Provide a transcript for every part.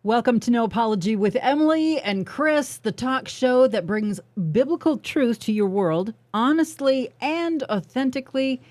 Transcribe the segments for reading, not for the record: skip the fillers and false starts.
Welcome to No Apology with Emily and Chris, the talk show that brings biblical truth to your world honestly and authentically,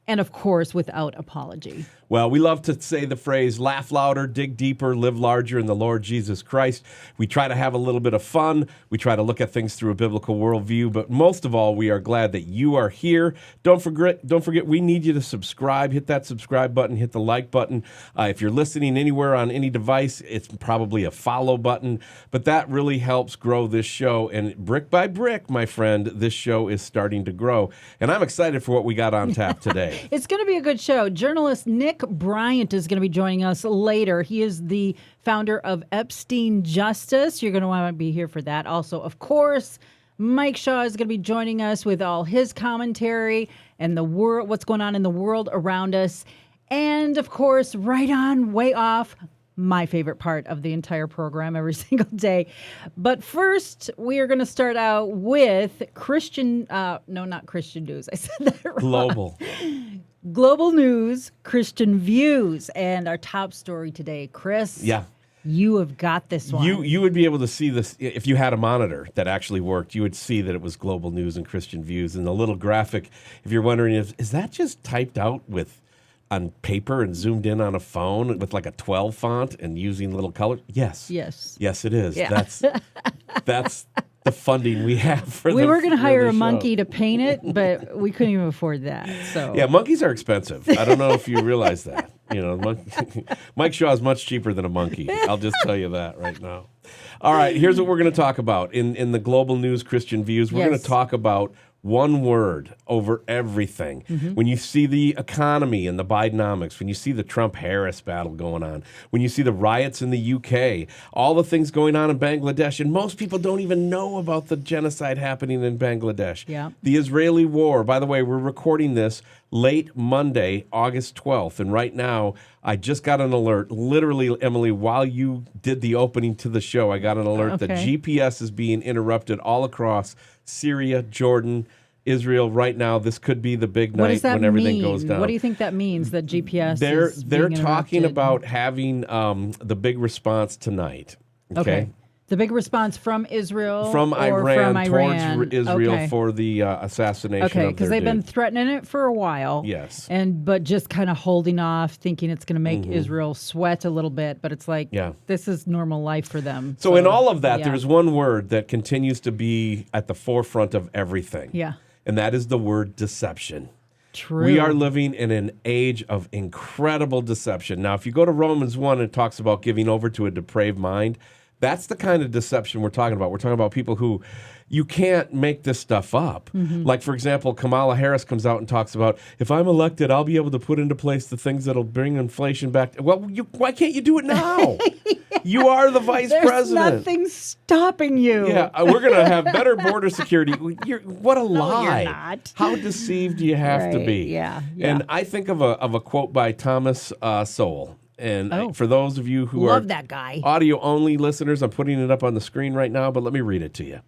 and of course, without apology. Well, we love to say the phrase, laugh louder, dig deeper, live larger in the Lord Jesus Christ. We try to have a little bit of fun. We try to look at things through a biblical worldview. But most of all, we are glad that you are here. Don't forget, we need you to subscribe. Hit that subscribe button. Hit the like button. If you're listening anywhere on any device, it's probably a follow button. But that really helps grow this show. And brick by brick, my friend, this show is starting to grow. And I'm excited for what we got on tap today. It's going to be a good show. Journalist Nick Bryant is going to be joining us later. He is the founder of Epstein Justice. You're going to want to be here for that. Also, of course, Mike Shaw is going to be joining us with all his commentary and the world, what's going on in the world around us. And of course, right on, way off, my favorite part of the entire program every single day. But first, we are going to start out with not Christian news. I said that wrong. Global news, Christian views. And our top story today, Chris. Yeah. You have got this one. You would be able to see this if you had a monitor that actually worked. You would see that it was global news and Christian views. And the little graphic, if you're wondering, is that just typed out on paper and zoomed in on a phone with like a 12 font and using little colors? Yes. Yes, it is. Yeah. That's the funding we have for we were going to hire a monkey to paint it, but we couldn't even afford that. So yeah, monkeys are expensive. I don't know if you realize that. You know, Mike Shaw is much cheaper than a monkey. I'll just tell you that right now. All right, here's what we're going to talk about in the global news Christian views. We're going to talk about one word over everything. Mm-hmm. When you see the economy and the Bidenomics, when you see the Trump-Harris battle going on, when you see the riots in the UK, all the things going on in Bangladesh, and most people don't even know about the genocide happening in Bangladesh. Yeah. The Israeli war. By the way, we're recording this late Monday, August 12th, and right now I just got an alert. Literally, Emily, while you did the opening to the show, I got an alert that GPS is being interrupted all across Syria, Jordan, Israel right now. This could be the big night when everything goes down. What do you think that means, that GPS is They're being talking interrupted? about having the big response tonight. Okay. The big response from Israel from Iran towards Israel for the assassination of their Okay, because they've been threatening it for a while. Yes. But just kind of holding off, thinking it's going to make Israel sweat a little bit. But it's like, this is normal life for them. So in all of that, there's one word that continues to be at the forefront of everything. Yeah. And that is the word deception. True. We are living in an age of incredible deception. Now, if you go to Romans 1, it talks about giving over to a depraved mind. That's the kind of deception we're talking about. We're talking about people who you can't make this stuff up. Mm-hmm. Like, for example, Kamala Harris comes out and talks about, if I'm elected, I'll be able to put into place the things that'll bring inflation back. Well, why can't you do it now? You are the vice president. There's nothing stopping you. Yeah, we're going to have better border security. What a lie. No, you're not. How deceived do you have to be? Yeah. And I think of a quote by Thomas Sowell. And for those of you who Love are that guy. audio-only listeners, I'm putting it up on the screen right now, but let me read it to you.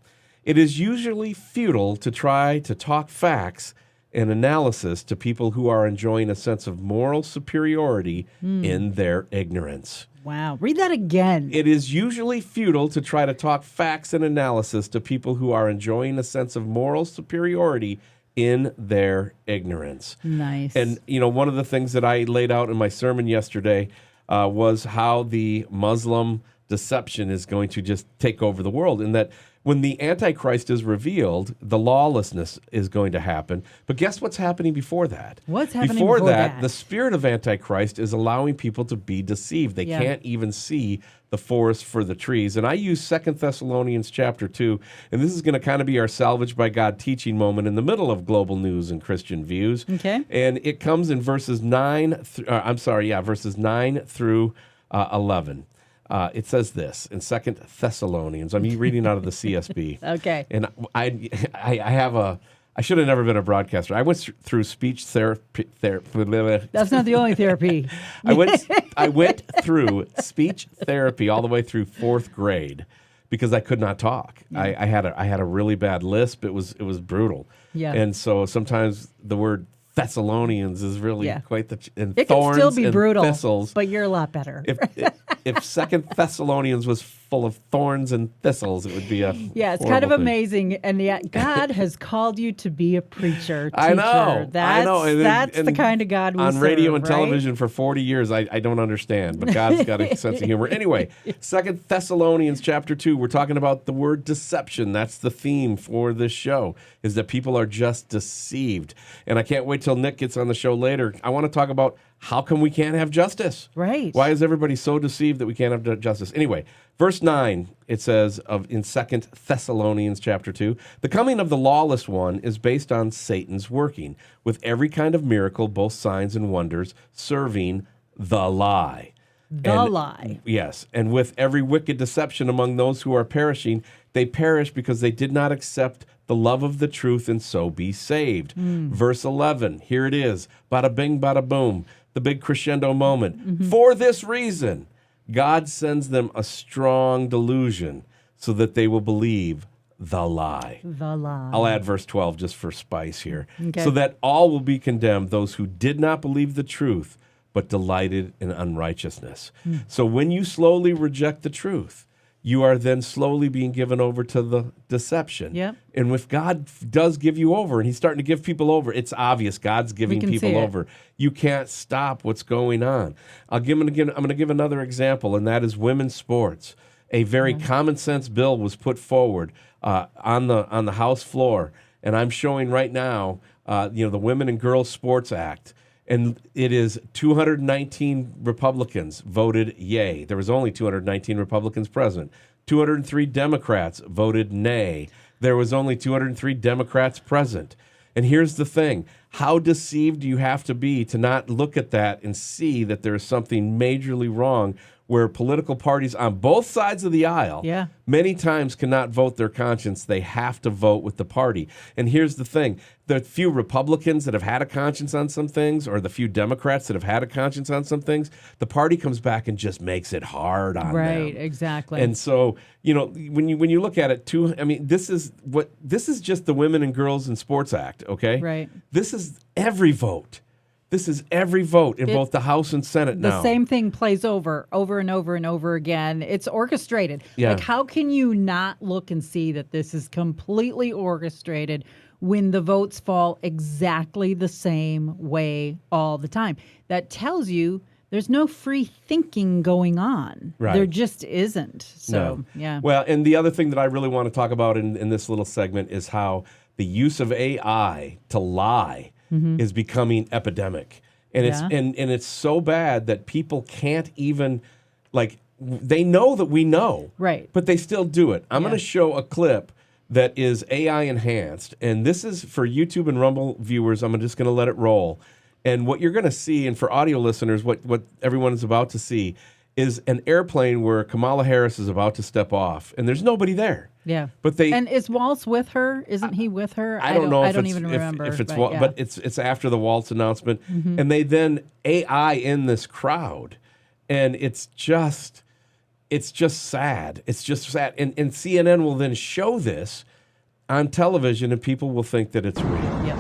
It is usually futile to try to talk facts and analysis to people who are enjoying a sense of moral superiority in their ignorance. Wow. Read that again. It is usually futile to try to talk facts and analysis to people who are enjoying a sense of moral superiority in their ignorance. Nice. And, one of the things that I laid out in my sermon yesterday was how the Muslim deception is going to just take over the world, and that when the Antichrist is revealed, the lawlessness is going to happen. But guess what's happening before that? What's happening before that? The spirit of Antichrist is allowing people to be deceived. They can't even see the forest for the trees. And I use 2 Thessalonians chapter 2, and this is going to kind of be our salvage by God teaching moment in the middle of global news and Christian views. Okay. And it comes in verses 9 through 11. It says this in 2 Thessalonians. I'm reading out of the CSB. Okay. And I should have never been a broadcaster. I went through speech therapy. That's not the only therapy. I went through speech therapy all the way through 4th grade because I could not talk. I had a really bad lisp. It was brutal. Yeah. And so sometimes the word Thessalonians is really quite the and it thorns can still be and brutal, thistles. but you're a lot better. if Second Thessalonians was full of thorns and thistles, it would be a Yeah, it's kind of thing. amazing. And yet God has called you to be a preacher, teacher. I know. That's the kind of God we on serve, radio and right? television for 40 years, I don't understand, but God's got a sense of humor. Anyway, Second Thessalonians chapter 2, we're talking about the word deception. That's the theme for this show, is that people are just deceived. And I can't wait till Nick gets on the show later. I want to talk about how come we can't have justice? Right. Why is everybody so deceived that we can't have justice? Anyway, verse 9, it says in 2 Thessalonians chapter 2, the coming of the lawless one is based on Satan's working, with every kind of miracle, both signs and wonders, serving the lie. The lie. Yes, and with every wicked deception among those who are perishing, they perish because they did not accept the love of the truth and so be saved. Verse 11, here it is, bada bing, bada boom, the big crescendo moment. For this reason, God sends them a strong delusion so that they will believe the lie. The lie. I'll add verse 12 just for spice here. Okay. So that all will be condemned, those who did not believe the truth, but delighted in unrighteousness. So when you slowly reject the truth, you are then slowly being given over to the deception. Yep. And if God does give you over, and he's starting to give people over, it's obvious God's giving can see people it. over. You can't stop what's going on. I'm going to give another example, and that is women's sports. A very common sense bill was put forward on the House floor, and I'm showing right now, the Women and Girls Sports Act. And it is 219 Republicans voted yay. There was only 219 Republicans present. 203 Democrats voted nay. There was only 203 Democrats present. And here's the thing. How deceived do you have to be to not look at that and see that there is something majorly wrong where political parties on both sides of the aisle many times cannot vote their conscience. They have to vote with the party. And here's the thing. The few Republicans that have had a conscience on some things, or the few Democrats that have had a conscience on some things, the party comes back and just makes it hard on them. Right, exactly. And so, when you look at it too, I mean, this is just the Women and Girls in Sports Act, okay? Right. This is every vote. This is every vote in both the House and Senate now. The same thing plays over and over and over again. It's orchestrated. Yeah. Like, how can you not look and see that this is completely orchestrated when the votes fall exactly the same way all the time? That tells you there's no free thinking going on. Right. There just isn't. So, No. yeah. Well, and the other thing that I really want to talk about in this little segment is how the use of AI to lie is becoming epidemic. And it's so bad that people can't even, they know that we know. Right. But they still do it. I'm going to show a clip that is AI enhanced. And this is for YouTube and Rumble viewers. I'm just going to let it roll. And what you're going to see, and for audio listeners, what everyone is about to see, is an airplane where Kamala Harris is about to step off. And there's nobody there. Yeah. But and is Waltz with her? Isn't he with her? I don't know. I don't even remember. If it's but it's after the Waltz announcement, and they then AI in this crowd, and it's just sad. It's just sad. And CNN will then show this on television, and people will think that it's real. Yep.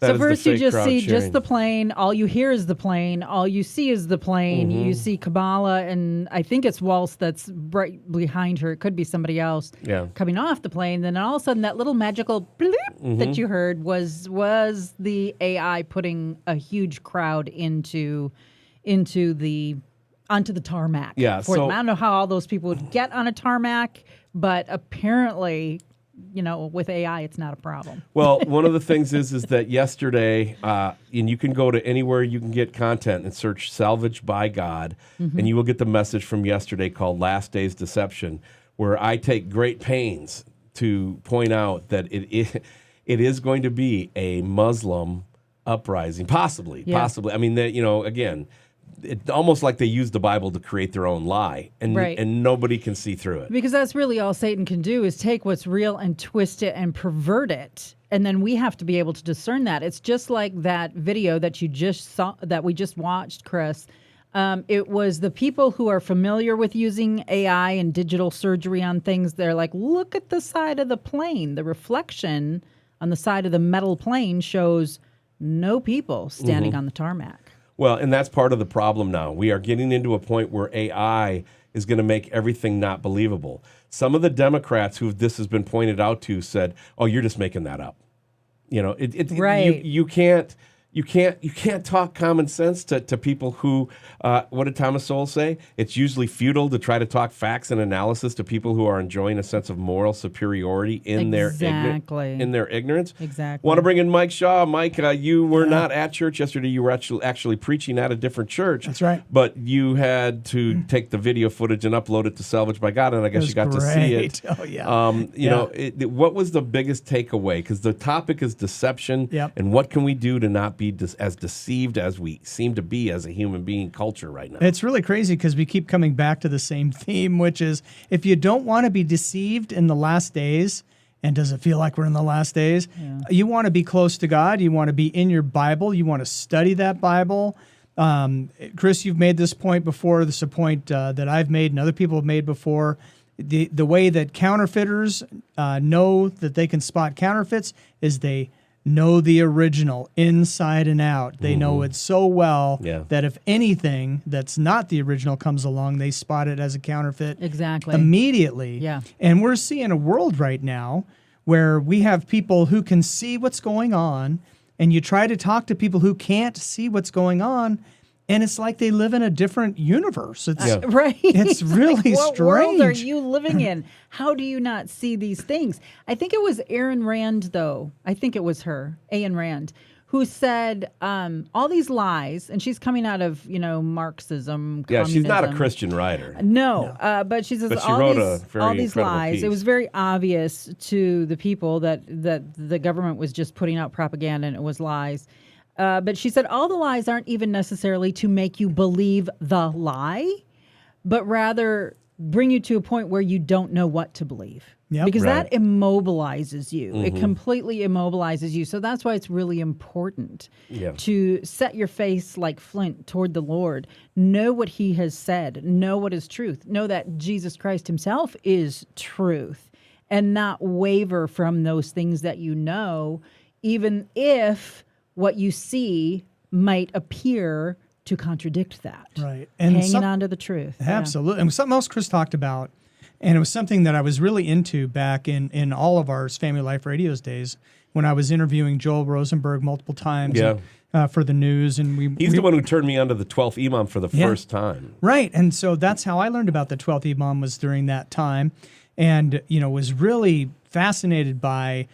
So first you just see just the plane. All you hear is the plane. All you see is the plane. You see Kamala, and I think it's Waltz that's right behind her. It could be somebody else coming off the plane. Then all of a sudden, that little magical bleep that you heard was the AI putting a huge crowd onto the tarmac. Yeah, for them. I don't know how all those people would get on a tarmac, but apparently, with AI, it's not a problem. Well, one of the things is that yesterday, and you can go to anywhere you can get content and search "Salvaged by God," and you will get the message from yesterday called "Last Days Deception," where I take great pains to point out that it is going to be a Muslim uprising, possibly. I mean, again. It's almost like they use the Bible to create their own lie, and nobody can see through it. Because that's really all Satan can do is take what's real and twist it and pervert it. And then we have to be able to discern that. It's just like that video that you just saw, that we just watched, Chris, It was the people who are familiar with using AI and digital surgery on things. They're like, look at the side of the plane. The reflection on the side of the metal plane shows no people standing on the tarmac. Well, and that's part of the problem now. We are getting into a point where AI is going to make everything not believable. Some of the Democrats who this has been pointed out to said, "Oh, you're just making that up." You know, Right. you can't talk common sense to people who, what did Thomas Sowell say? It's usually futile to try to talk facts and analysis to people who are enjoying a sense of moral superiority in Exactly. their ignorance. Exactly. Want to bring in Mike Shaw. Mike, you were not at church yesterday. You were actually preaching at a different church. That's right. But you had to take the video footage and upload it to Salvage by God, and I guess you got to see it. Oh, yeah. You know, what was the biggest takeaway? Because the topic is deception, and what can we do to not be as deceived as we seem to be as a human being culture right now? It's really crazy because we keep coming back to the same theme, which is if you don't want to be deceived in the last days, and does it feel like we're in the last days? Yeah. You want to be close to God. You want to be in your Bible. You want to study that Bible. Chris, you've made this point before. This is a point that I've made and other people have made before. The way that counterfeiters know that they can spot counterfeits is they know the original inside and out. They know it so well that if anything that's not the original comes along, they spot it as a counterfeit immediately. Yeah. And we're seeing a world right now where we have people who can see what's going on, and you try to talk to people who can't see what's going on, and it's like they live in a different universe. It's right. It's really what strange. What world are you living in? How do you not see these things? I think it was Ayn Rand, though. I think it was her, Ayn Rand, who said all these lies, and she's coming out of, Marxism, Yeah, she's not a communism. Christian writer. No. But she says But she all wrote a these very incredible lies. piece. It was very obvious to the people that the government was just putting out propaganda and it was lies. But she said all the lies aren't even necessarily to make you believe the lie, but rather bring you to a point where you don't know what to believe. Yep. Because Right. that immobilizes you. It completely immobilizes you. So that's why it's really important to set your face like flint toward the Lord. Know what he has said. Know what is truth. Know that Jesus Christ himself is truth. And not waver from those things that you know, even if what you see might appear to contradict that. Right. And hanging on to the truth. Absolutely. And something else Chris talked about, and it was something that I was really into back in all of our Family Life Radios days when I was interviewing Joel Rosenberg multiple times for the news. And He's the one who turned me onto the 12th Imam for the first time. Right. And so that's how I learned about the 12th Imam, was during that time, and, was really fascinated by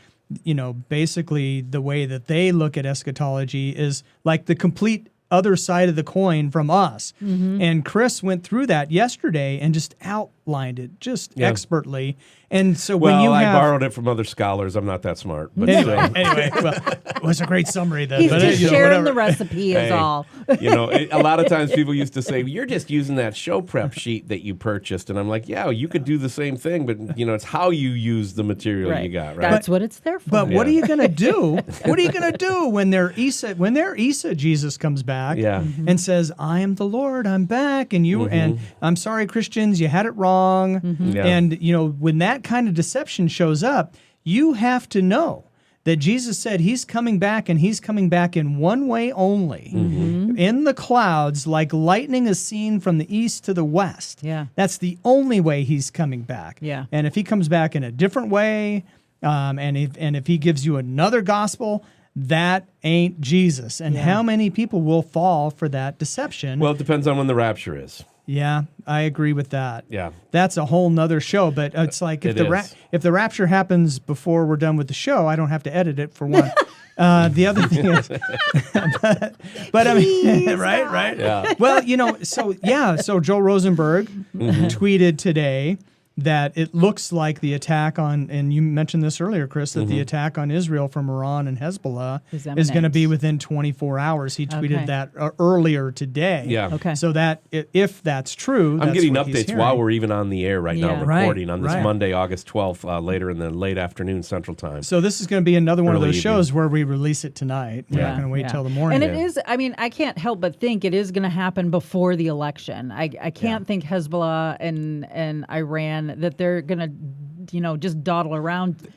basically the way that they look at eschatology is like the complete other side of the coin from us. And Chris went through that yesterday and just outlined it expertly. And so when you I have... borrowed it from other scholars. I'm not that smart. But Anyway, well, it was a great summary then. He's but, just whatever. sharing the recipe is all. A lot of times people used to say, you're just using that show prep sheet that you purchased. And I'm like, yeah, you could do the same thing, but, it's how you use the material you got, right? That's what it's there for. But what are you going to do? What are you going to do when their Isa Jesus comes back and says, I am the Lord, I'm back, and and I'm sorry, Christians, you had it wrong. And, when that kind of deception shows up, you have to know that Jesus said he's coming back, and he's coming back in one way only, in the clouds, like lightning is seen from the east to the west. Yeah. That's the only way he's coming back. Yeah. And if he comes back in a different way, and if he gives you another gospel, that ain't Jesus. And how many people will fall for that deception? Well, it depends on when the rapture is. Yeah, I agree with that. Yeah. That's a whole nother show, but it's like if the rapture happens before we're done with the show, I don't have to edit it for one. The other thing is, but I mean, right? Yeah. Well, so Joel Rosenberg tweeted today that it looks like the attack on, and you mentioned this earlier, Chris, that the attack on Israel from Iran and Hezbollah is going to be within 24 hours. He tweeted that earlier today. Yeah. Okay. So that if that's true, I'm that's getting what he's updates hearing. while we're even on the air right now, Right, recording on this right. Monday, August 12th, later in the late afternoon Central Time. So this is going to be another one of Early those evening. shows where we release it tonight. We're not going to wait till the morning. And it is, I mean, I can't help but think it is going to happen before the election. I can't think Hezbollah and Iran that they're going to, just dawdle around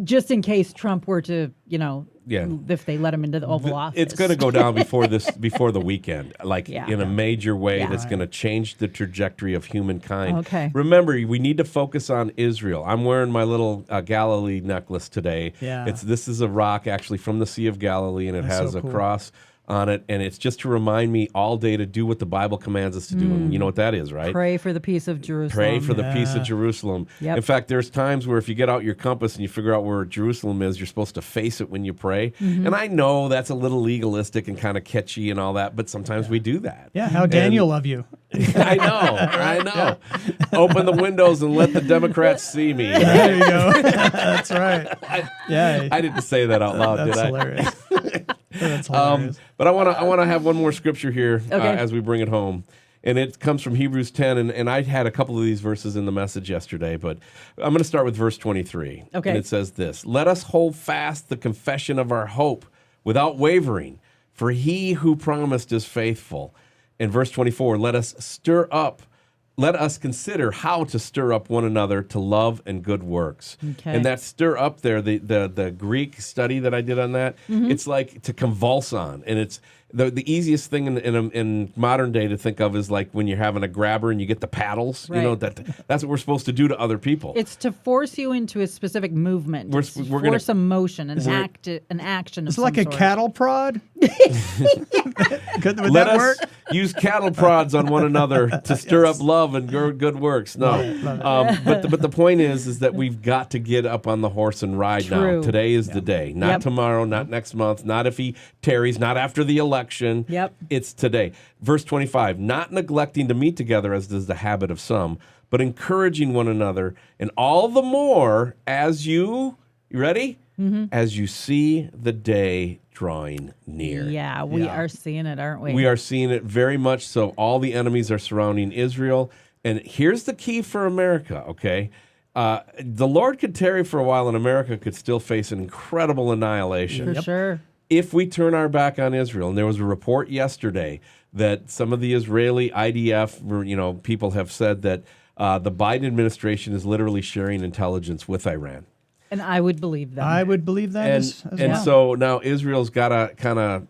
just in case Trump were to, if they let him into the Oval Office. It's going to go down before the weekend, in a major way that's going to change the trajectory of humankind. Okay. Remember, we need to focus on Israel. I'm wearing my little Galilee necklace today. Yeah. This is a rock actually from the Sea of Galilee, and it That's has so a cool. cross on it, and it's just to remind me all day to do what the Bible commands us to do, and you know what that is, right? Pray for the peace of Jerusalem. Pray for the peace of Jerusalem. Yep. In fact, there's times where if you get out your compass and you figure out where Jerusalem is, you're supposed to face it when you pray. And I know that's a little legalistic and kind of catchy and all that, but sometimes we do that. Yeah, how Daniel of you. I know. Open the windows and let the Democrats see me. There you go. That's right. I didn't say that out loud, That's did I? hilarious. That's hilarious. But I want to have one more scripture here Okay. as we bring it home. And it comes from Hebrews 10, and I had a couple of these verses in the message yesterday, but I'm going to start with verse 23. Okay. And it says this, "Let us hold fast the confession of our hope without wavering, for he who promised is faithful." In verse 24, let us consider how to stir up one another to love and good works. Okay. And that stir up there, the Greek study that I did on that, it's like to convulse on. And it's the easiest thing in modern day to think of is like when you're having a grabber and you get the paddles. Right. That's what we're supposed to do to other people. It's to force you into a specific movement. We're It's to gonna- force a motion, an action. It's of like some a sort. cattle prod. Would Let that us work? use cattle prods on one another to stir up love and good works. No, but the point is that we've got to get up on the horse and ride now. True. Today is the day, not Yep. tomorrow, not next month, not if he tarries, not after the election. Yep. It's today. Verse 25, not neglecting to meet together as is the habit of some, but encouraging one another, and all the more as you ready? As you see the day drawing near. Yeah, we are seeing it, aren't we? We are seeing it very much so. All the enemies are surrounding Israel. And here's the key for America, okay? The Lord could tarry for a while and America could still face an incredible annihilation For sure. if we turn our back on Israel. And there was a report yesterday that some of the Israeli IDF, people have said that the Biden administration is literally sharing intelligence with Iran. And I would believe them. I would believe that as well. So now Israel's got to kind of,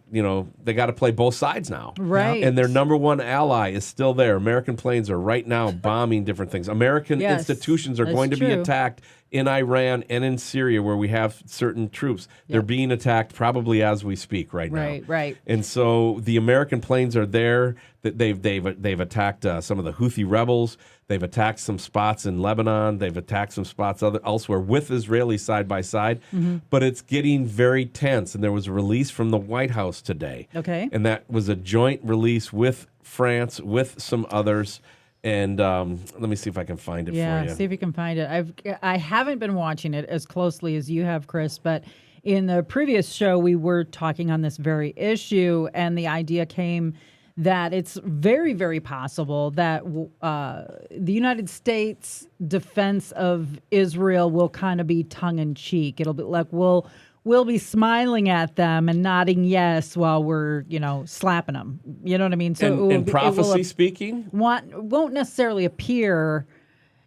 they got to play both sides now. Right. And their number one ally is still there. American planes are right now bombing different things. American Yes, institutions are that's going to be true. attacked in Iran and in Syria where we have certain troops. They're being attacked probably as we speak right now. Right. And so the American planes are there. That they've attacked some of the Houthi rebels. They've attacked some spots in Lebanon. They've attacked some spots elsewhere with Israelis side by side. But it's getting very tense. And there was a release from the White House today. Okay. And that was a joint release with France, with some others. And let me see if I can find it for Yeah, you. see if you can find it. I haven't been watching it as closely as you have, Chris, but in the previous show we were talking on this very issue, and the idea came that it's very, very possible that the United States defense of Israel will kind of be tongue-in-cheek. It'll be like we'll be smiling at them and nodding yes while we're, slapping them. You know what I mean? So in prophecy speaking? won't necessarily appear.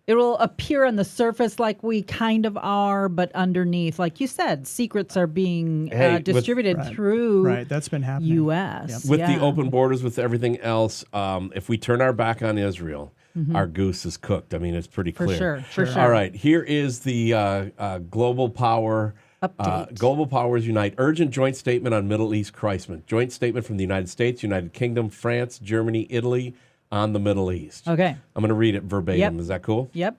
It will appear on the surface like we kind of are, but underneath, like you said, secrets are being distributed through Right, that's been happening. U.S. With the open borders, with everything else, if we turn our back on Israel, our goose is cooked. I mean, it's pretty clear. For sure. All right, here is the global power Update. Global Powers Unite. Urgent joint statement on Middle East crisis. Joint statement from the United States, United Kingdom, France, Germany, Italy on the Middle East. Okay. I'm going to read it verbatim. Yep. Is that cool? Yep.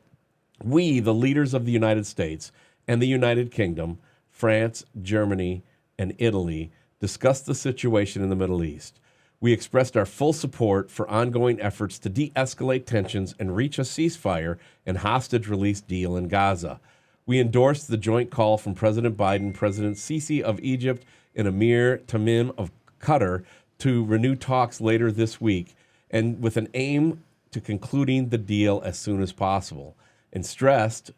We, the leaders of the United States and the United Kingdom, France, Germany, and Italy, discussed the situation in the Middle East. We expressed our full support for ongoing efforts to de-escalate tensions and reach a ceasefire and hostage release deal in Gaza. We endorsed the joint call from President Biden, President Sisi of Egypt, and Emir Tamim of Qatar to renew talks later this week, and with an aim to concluding the deal as soon as possible, and stressed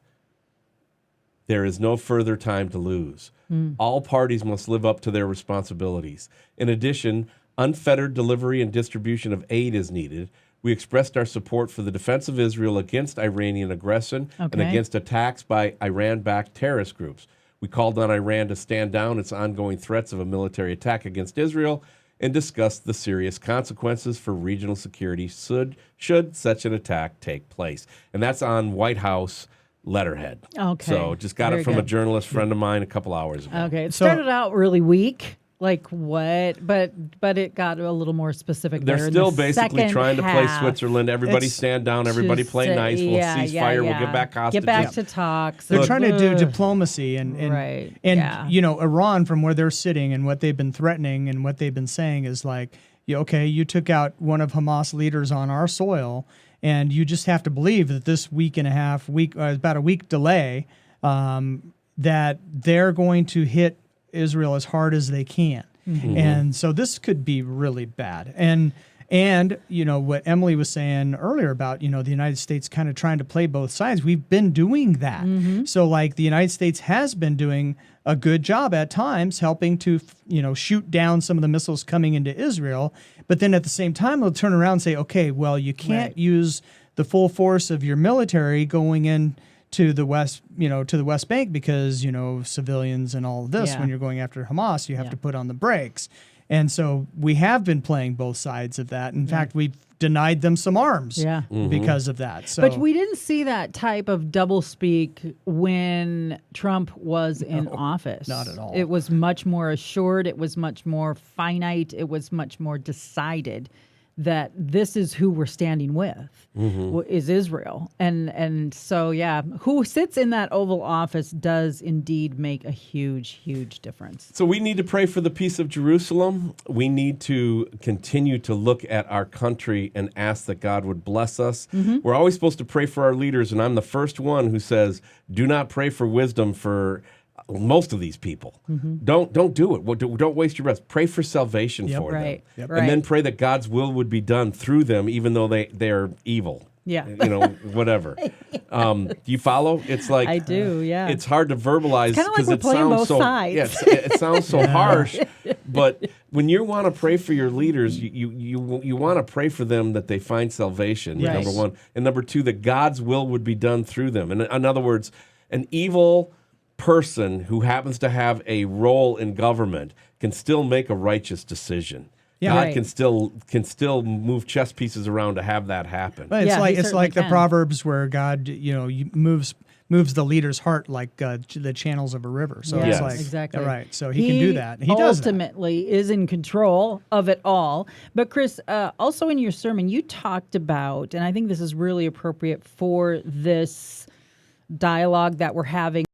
there is no further time to lose. All parties must live up to their responsibilities. In addition, unfettered delivery and distribution of aid is needed. We expressed our support for the defense of Israel against Iranian aggression and against attacks by Iran-backed terrorist groups. We called on Iran to stand down its ongoing threats of a military attack against Israel and discussed the serious consequences for regional security should such an attack take place. And that's on White House letterhead. Okay. So just got Very it from a good. journalist friend of mine a couple hours ago. Okay. It started out really weak. Like what? But it got a little more specific. They're there in still the basically second trying to play half. Switzerland. Everybody It's stand down. Everybody To play say- nice. We'll cease fire. We'll get back hostages. Get back to talks. They're trying to do Ugh. diplomacy and Right, and yeah. you know, Iran, from where they're sitting and what they've been threatening and what they've been saying is like, okay, you took out one of Hamas leaders on our soil, and you just have to believe that this week and a half, about a week delay, that they're going to hit Israel as hard as they can. And so this could be really bad. And you know what Emily was saying earlier about, you know, the United States kind of trying to play both sides. We've been doing that. So like the United States has been doing a good job at times helping to, you know, shoot down some of the missiles coming into Israel. But then at the same time, they'll turn around and say, okay, well, you can't use the full force of your military going in to the West, you know, to the West Bank because, you know, civilians and all of this, when you're going after Hamas, you have to put on the brakes. And so we have been playing both sides of that. In fact, we've denied them some arms because of that. So, But we didn't see that type of doublespeak when Trump was in office. not at all. It was much more assured. It was much more finite. It was much more decided that this is who we're standing with, is Israel. And so, yeah, who sits in that Oval Office does indeed make a huge, huge difference. So we need to pray for the peace of Jerusalem. We need to continue to look at our country and ask that God would bless us. We're always supposed to pray for our leaders, and I'm the first one who says, do not pray for wisdom for most of these people. Don't do it. Don't waste your breath. Pray for salvation for Right. them. Right. And then pray that God's will would be done through them, even though they're evil. Yeah. You know, whatever. Do you follow? It's like I do, yeah. It's hard to verbalize kinda like because we're it playing sounds both so. sides. Yes, it sounds so harsh. But when you want to pray for your leaders, you want to pray for them that they find salvation. Yes. Number one, and number two, that God's will would be done through them. And in other words, an evil person who happens to have a role in government can still make a righteous decision. Yeah. God Right. can still move chess pieces around to have that happen. but Yeah, he it's certainly like the can. Proverbs where God, you know, moves the leader's heart like the channels of a river. So Yes, it's like exactly. right. So he can do that. He does that. ultimately is in control of it all. But Chris, also in your sermon, you talked about, and I think this is really appropriate for this dialogue that we're having,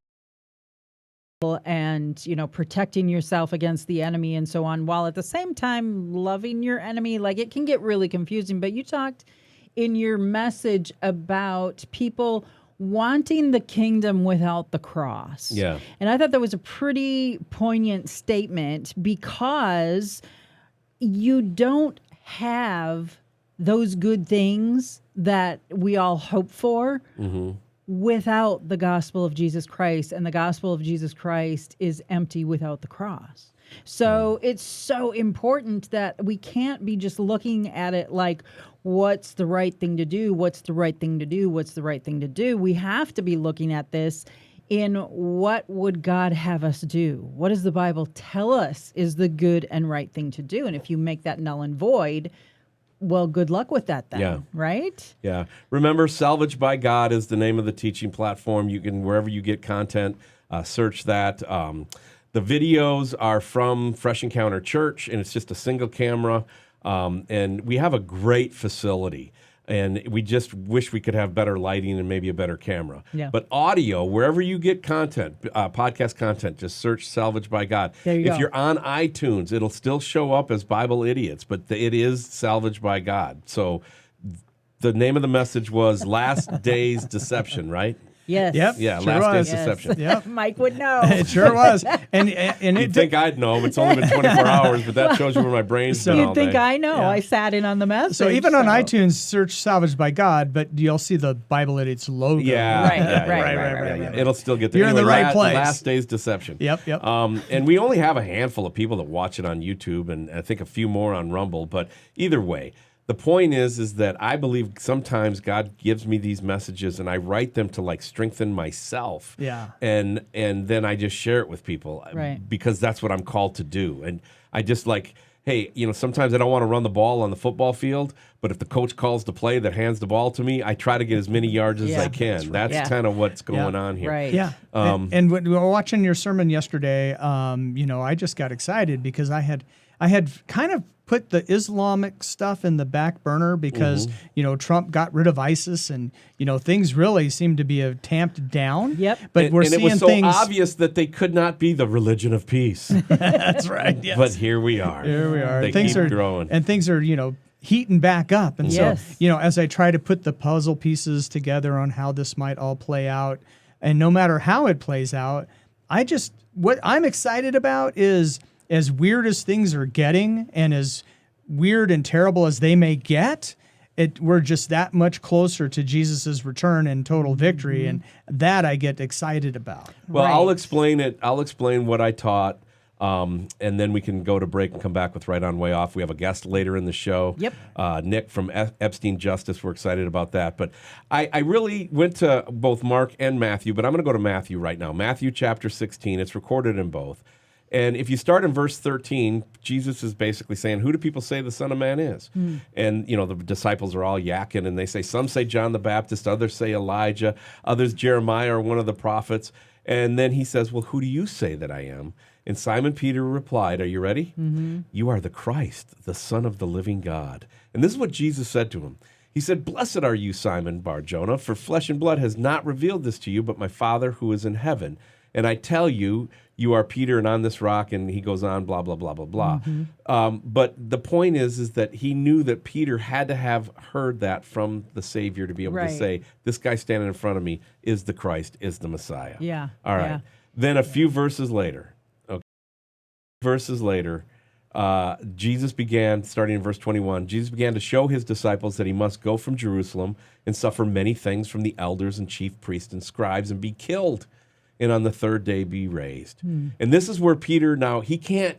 and you know, protecting yourself against the enemy and so on, while at the same time loving your enemy. Like, it can get really confusing. But you talked in your message about people wanting the kingdom without the cross. Yeah. And I thought that was a pretty poignant statement, because you don't have those good things that we all hope for without the gospel of Jesus Christ. And the gospel of Jesus Christ is empty without the cross. So it's so important that we can't be just looking at it like, what's the right thing to do? What's the right thing to do? What's the right thing to do? We have to be looking at this in what would God have us do? What does the Bible tell us is the good and right thing to do? And if you make that null and void, well, good luck with that then, Yeah. right? Yeah. Remember, Salvaged by God is the name of the teaching platform. You can, wherever you get content, search that. The videos are from Fresh Encounter Church, and it's just a single camera. And we have a great facility. And we just wish we could have better lighting and maybe a better camera. Yeah. But audio, wherever you get content, podcast content, just search Salvaged by God. There you if go. you're on iTunes, it'll still show up as Bible Idiots, but it is Salvaged by God. So the name of the message was Last Days Deception, right? Yes. Yep. Yeah, Sure Last was. Days Deception. Yep. Mike would know. It sure was. And You'd it think I'd know, but it's only been 24 hours, but that shows you where my brain's been all You'd think day. I know. Yeah. I sat in on the message. so even on iTunes, search Salvaged by God, but you'll see the Bible Idiots logo. Yeah, Right, yeah, right. It'll still get there. You're in the right place. Last Days Deception. Yep. And we only have a handful of people that watch it on YouTube, and I think a few more on Rumble. But either way, the point is that I believe sometimes God gives me these messages, and I write them to like strengthen myself. Yeah. And then I just share it with people, Right. because that's what I'm called to do. And I just like, hey, sometimes I don't want to run the ball on the football field, but if the coach calls the play that hands the ball to me, I try to get as many yards as I can. That's Yeah. kind of what's going on here. Right. Yeah. And when we were watching your sermon yesterday, I just got excited because I had kind of put the Islamic stuff in the back burner because, Trump got rid of ISIS and, things really seem to be tamped down. Yep. But we're and seeing it was so things. obvious that they could not be the religion of peace. That's right. Yes. But here we are. Here we are. They Things keep are growing. And things are, heating back up. And Yes. so, as I try to put the puzzle pieces together on how this might all play out, and no matter how it plays out, what I'm excited about is as weird as things are getting and as weird and terrible as they may get, we're just that much closer to Jesus's return and total victory. And that I get excited about. Well, Right. I'll explain it. I'll explain what I taught, and then we can go to break and come back with Right On Way Off. We have a guest later in the show. Yep. Nick from Epstein Justice. We're excited about that. But I really went to both Mark and Matthew, but I'm going to go to Matthew right now. Matthew chapter 16. It's recorded in both. And if you start in verse 13, Jesus is basically saying, who do people say the Son of Man is? And, the disciples are all yakking, and they say, some say John the Baptist, others say Elijah, others Jeremiah or one of the prophets. And then he says, well, who do you say that I am? And Simon Peter replied, are you ready? You are the Christ, the Son of the living God. And this is what Jesus said to him. He said, blessed are you, Simon Bar-Jonah, for flesh and blood has not revealed this to you, but my Father who is in heaven. And I tell you, you are Peter, and on this rock, and he goes on, blah, blah, blah, blah, blah. But the point is that he knew that Peter had to have heard that from the Savior to be able to Right. say, this guy standing in front of me is the Christ, is the Messiah. Yeah. All right. Yeah. Then a few verses later, Jesus began, starting in verse 21, Jesus began to show his disciples that he must go from Jerusalem and suffer many things from the elders and chief priests and scribes and be killed, and on the third day be raised. And this is where Peter now he can't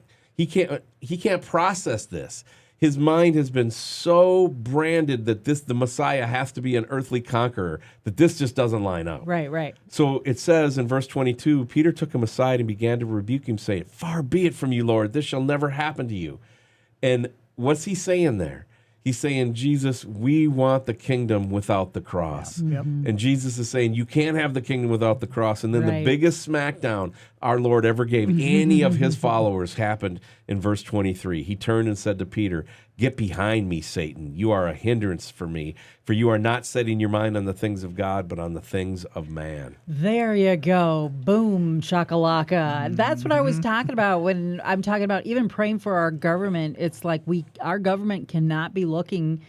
process this. His mind has been so branded that the Messiah has to be an earthly conqueror that this just doesn't line up. Right. So it says in verse 22, Peter took him aside and began to rebuke him, saying, far be it from you, Lord, this shall never happen to you. And what's he saying there? He's saying, Jesus, we want the kingdom without the cross. Yep. And Jesus is saying, you can't have the kingdom without the cross. And then Right. the biggest smackdown our Lord ever gave any of his followers happened in verse 23. He turned and said to Peter, get behind me, Satan. You are a hindrance for me, for you are not setting your mind on the things of God, but on the things of man. There you go. Boom, shakalaka. That's what I was talking about when I'm talking about even praying for our government. It's like our government cannot be looking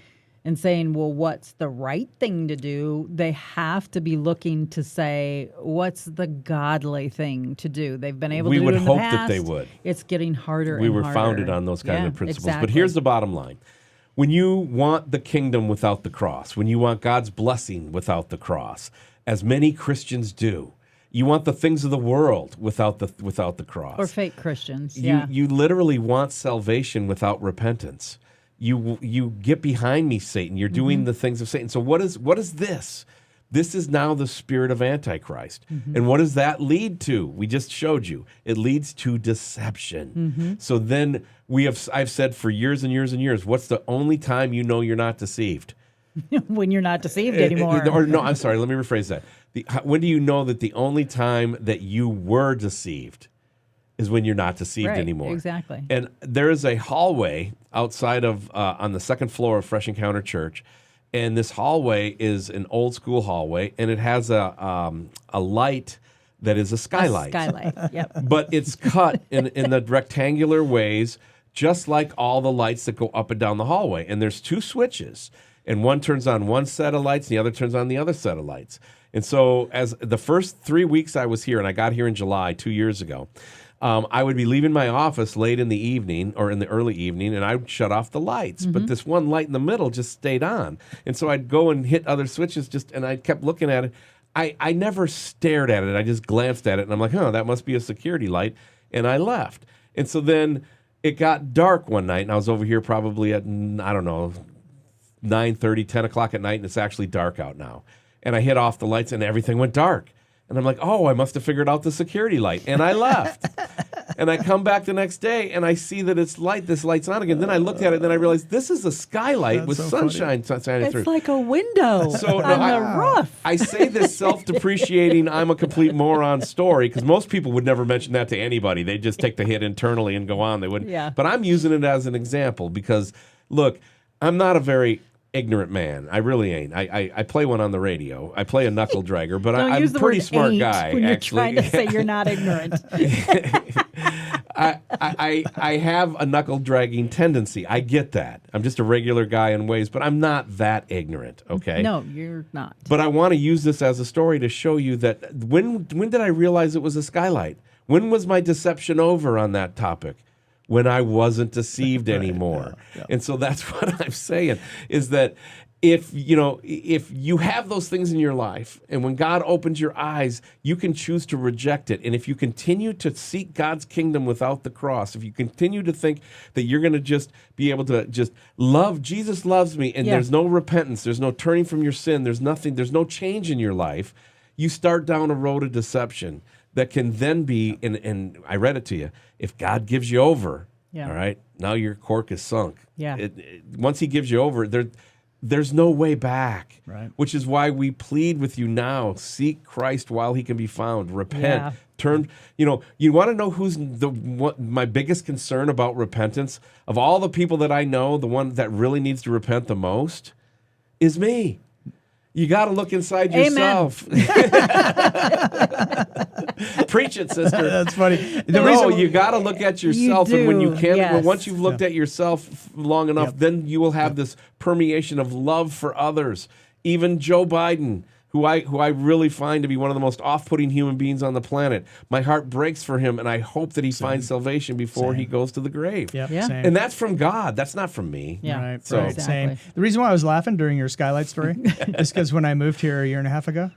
and saying, well, what's the right thing to do? They have to be looking to say, what's the godly thing to do? They've been able We to do would it in the hope that past. they would. It's getting harder We and were harder. founded on those kinds Yeah, of principles. exactly. But here's the bottom line. When you want the kingdom without the cross, when you want God's blessing without the cross, as many Christians do, you want the things of the world without the cross. Or fake Christians. You literally want salvation without repentance. You get behind me, Satan. You're doing the things of Satan. So what is this? This is now the spirit of Antichrist. And what does that lead to? We just showed you. It leads to deception. So then I've said for years and years and years, what's the only time you know you're not deceived? When you're not deceived anymore. Or no, I'm sorry, let me rephrase that. When do you know that the only time that you were deceived is when you're not deceived Right, anymore? exactly. And there is a hallway outside of, on the second floor of Fresh Encounter Church, and this hallway is an old school hallway, and it has a light that is a skylight. Yep. But it's cut in the rectangular ways, just like all the lights that go up and down the hallway. And there's 2 switches, and one turns on one set of lights, and the other turns on the other set of lights. And so as the first 3 weeks I was here, and I got here in July 2 years ago, I would be leaving my office late in the evening or in the early evening, and I would shut off the lights. But this one light in the middle just stayed on. And so I'd go and hit other switches, and I kept looking at it. I never stared at it. I just glanced at it, and I'm like, that must be a security light. And I left. And so then it got dark one night, and I was over here probably at, 9:30, 10 o'clock at night, and it's actually dark out now. And I hit off the lights, and everything went dark. And I'm like, I must have figured out the security light. And I left. And I come back the next day, and I see that this light's on again. Then I looked at it, and then I realized this is a skylight with sunshine shining through. It's like a window on the roof. I say this self-depreciating, I'm a complete moron story, because most people would never mention that to anybody. They just take the hit internally and go on. They wouldn't. Yeah. But I'm using it as an example because, look, I'm not a very ignorant man. I really ain't. I play one on the radio. I play a knuckle dragger, but I'm a pretty smart guy. When you're actually. trying to say you're not ignorant. I have a knuckle dragging tendency. I get that. I'm just a regular guy in ways, but I'm not that ignorant, okay? No, you're not. But I want to use this as a story to show you that when did I realize it was a skylight? When was my deception over on that topic? When I wasn't deceived anymore. Yeah. And so that's what I'm saying, is that if you have those things in your life, and when God opens your eyes, you can choose to reject it. And if you continue to seek God's kingdom without the cross, if you continue to think that you're going to just be able to just love, Jesus loves me, and there's no repentance, there's no turning from your sin, there's no change in your life, you start down a road of deception that can then be, and I read it to you, if God gives you over, all right, now your cork is sunk. Yeah. Once he gives you over, there's no way back. Right. Which is why we plead with you now, seek Christ while he can be found. Repent. Turn. You want to know who's my biggest concern about repentance? Of all the people that I know, the one that really needs to repent the most is me. You got to look inside yourself. Preach it, sister. That's funny. You got to look at yourself, and when you can, once you've looked at yourself long enough, then you will have this permeation of love for others. Even Joe Biden, who I really find to be one of the most off-putting human beings on the planet. My heart breaks for him, and I hope that he finds salvation before he goes to the grave. Yep. Yeah. Same. And that's from God. That's not from me. Yeah. Right. So- Exactly. Same. The reason why I was laughing during your skylight story is because when I moved here a year and a half ago,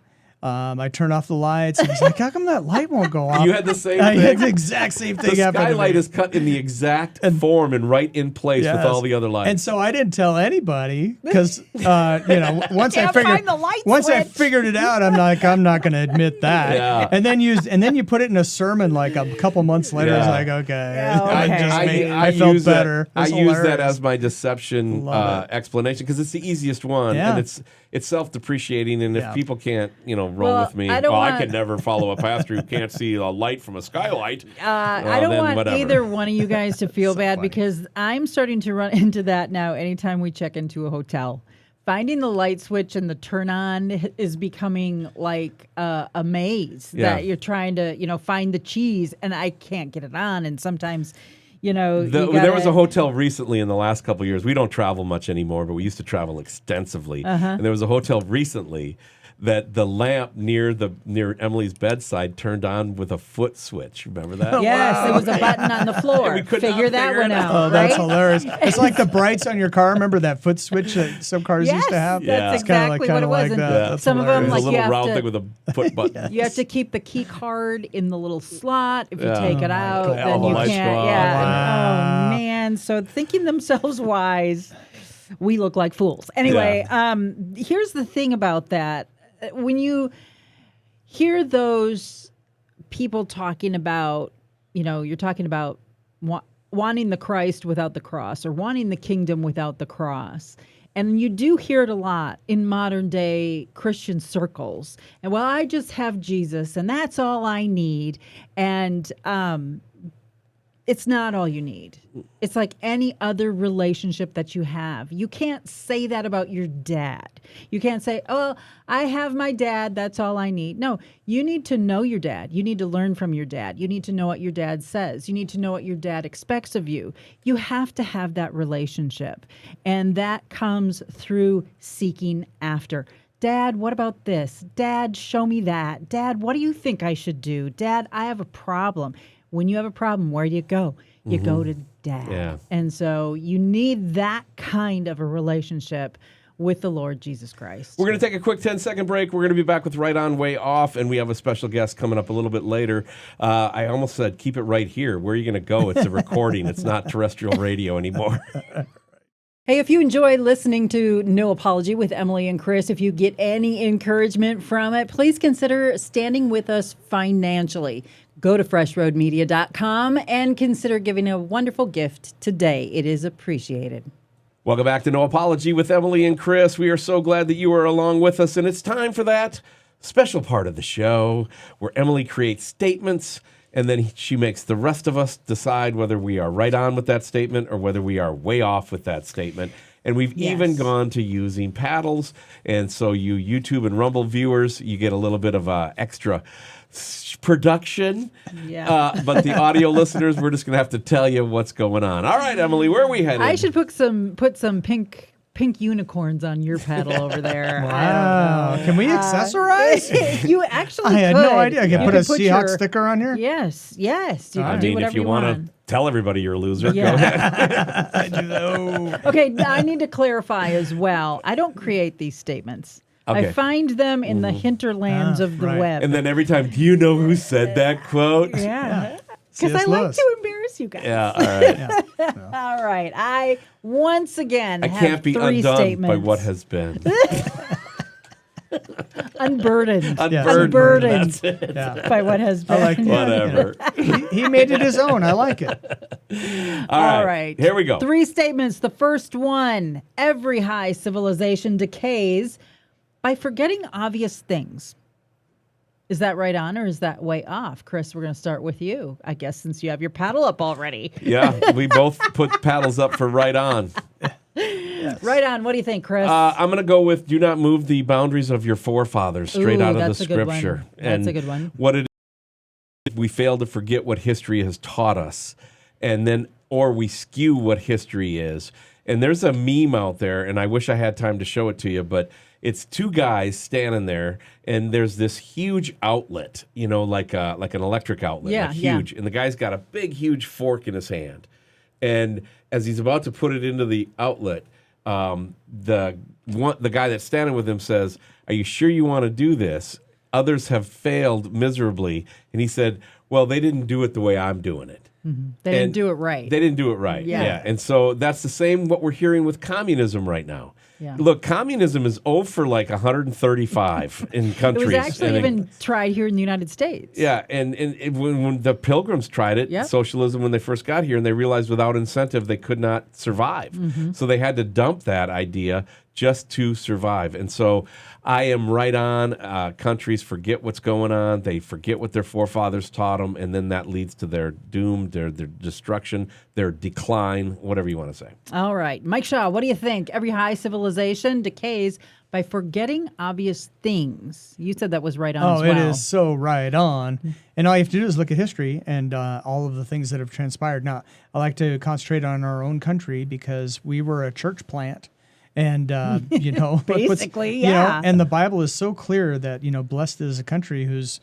I turned off the lights, and he's like, how come that light won't go off? You had the same I thing? had the exact same thing The happen to me. skylight is cut in the exact form and right in place with all the other lights. And so I didn't tell anybody because once I find the light I switch. figured it out, I'm not going to admit that. Yeah. And then you put it in a sermon like a couple months later. I was like, okay, Yeah, okay. I felt use better. I It's use that hilarious. as my deception explanation because it's the easiest one, Yeah. and it's self-depreciating. And if people can't roll Well, with me, I don't I want- could never follow a pastor who can't see a light from a skylight. I don't then want whatever. either one of you guys to feel bad funny. because I'm starting to run into that now anytime we check into a hotel. Finding the light switch and the turn on is becoming like a maze that you're trying to, find the cheese, and I can't get it on. And sometimes, There was a hotel recently in the last couple of years. We don't travel much anymore, but we used to travel extensively. And there was a hotel recently that the lamp near Emily's bedside turned on with a foot switch. Remember that? Yes, it was a button on the floor. We could not Figure that figure one it out. Oh, that's right? hilarious. It's like the brights on your car. Remember that foot switch that some cars used to have? That's It's kinda exactly what it was. like And that. That's some of them, It was like a you little have round to, thing with a foot button. you have to keep the key card in the little slot. If you Yeah. take it out, All then the you lights can't. go out. Yeah. Wow. And, oh man. So thinking themselves wise, we look like fools. Anyway, here's the thing about that. When you hear those people talking about, you're talking about wanting the Christ without the cross or wanting the kingdom without the cross. And you do hear it a lot in modern day Christian circles. And I just have Jesus and that's all I need. And it's not all you need. It's like any other relationship that you have. You can't say that about your dad. You can't say, oh, I have my dad. That's all I need. No, you need to know your dad. You need to learn from your dad. You need to know what your dad says. You need to know what your dad expects of you. You have to have that relationship. And that comes through seeking after. Dad, what about this? Dad, show me that. Dad, what do you think I should do? Dad, I have a problem. When you have a problem, where do you go? You go to dad. Yeah. And so you need that kind of a relationship with the Lord Jesus Christ. We're going to take a quick 10-second break. We're going to be back with Right On, Way Off, and we have a special guest coming up a little bit later. I almost said keep it right here. Where are you going to go? It's a recording. It's not terrestrial radio anymore. Hey, if you enjoy listening to No Apology with Emily and Chris, if you get any encouragement from it, please consider standing with us financially. Go to freshroadmedia.com and consider giving a wonderful gift today. It is appreciated. Welcome back to No Apology with Emily and Chris. We are so glad that you are along with us, and it's time for that special part of the show where Emily creates statements, and then she makes the rest of us decide whether we are right on with that statement or whether we are way off with that statement. And we've even gone to using paddles, and so you YouTube and Rumble viewers, you get a little bit of extra production. Yeah. But the audio listeners, we're just going to have to tell you what's going on. All right, Emily, where are we headed? I should put some pink unicorns on your paddle over there. Wow. Can we accessorize? You actually I had could. no idea. I can You put a could Seahawks your- sticker on here? Yes. You I can do mean, whatever if you want want to tell everybody you're a loser, Yeah. go ahead. I do that. Okay, I need to clarify as well. I don't create these statements. Okay. I find them in the hinterlands of the right. web. And then every time, do you know who said that quote? Yeah. Because I C.S. like Lewis. to embarrass you guys. Yeah, all right. All right. I once again I have can't be three undone statements. by what has been. Unburdened. Unburdened. Unburdened Yeah. by what has been. I like that. Whatever. He made it his own. I like it. All right. Here we go. Three statements. The first one, every high civilization decays by forgetting obvious things. Is that right on or is that way off? Chris, we're going to start with you, I guess, since you have your paddle up already. Yeah, we both put paddles up for right on. Right on. What do you think, Chris? I'm going to go with do not move the boundaries of your forefathers straight Ooh, out of that's the a good one. scripture. That's a good one. What it is, we fail to forget what history has taught us, and then or we skew what history is. And there's a meme out there, and I wish I had time to show it to you, but it's two guys standing there, and there's this huge outlet, you know, like an electric outlet, Yeah, like huge. And the guy's got a big, huge fork in his hand. And as he's about to put it into the outlet, the guy that's standing with him says, "Are you sure you want to do this? Others have failed miserably." And he said, "Well, they didn't do it the way I'm doing it." They didn't do it right. They didn't do it right. Yeah. And so that's the same what we're hearing with communism right now. Yeah. Look, communism is for like 135 in It countries. was actually And even tried here in the United States. yeah, and when the Pilgrims tried it, Yep. socialism, when they first got here, and they realized without incentive they could not survive. Mm-hmm. So they had to dump that idea just to survive. And so I am right on. Countries forget what's going on. They forget what their forefathers taught them, and then that leads to their doom, their destruction, their decline, whatever you want to say. All right. Mike Shaw, what do you think? Every high civilization decays by forgetting obvious things. You said that was right on as Oh, well. it is so right on. And all you have to do is look at history and all of the things that have transpired. Now, I like to concentrate on our own country because we were a church plant. And, you know, Basically, you know, yeah. and the Bible is so clear that, you know, blessed is a country whose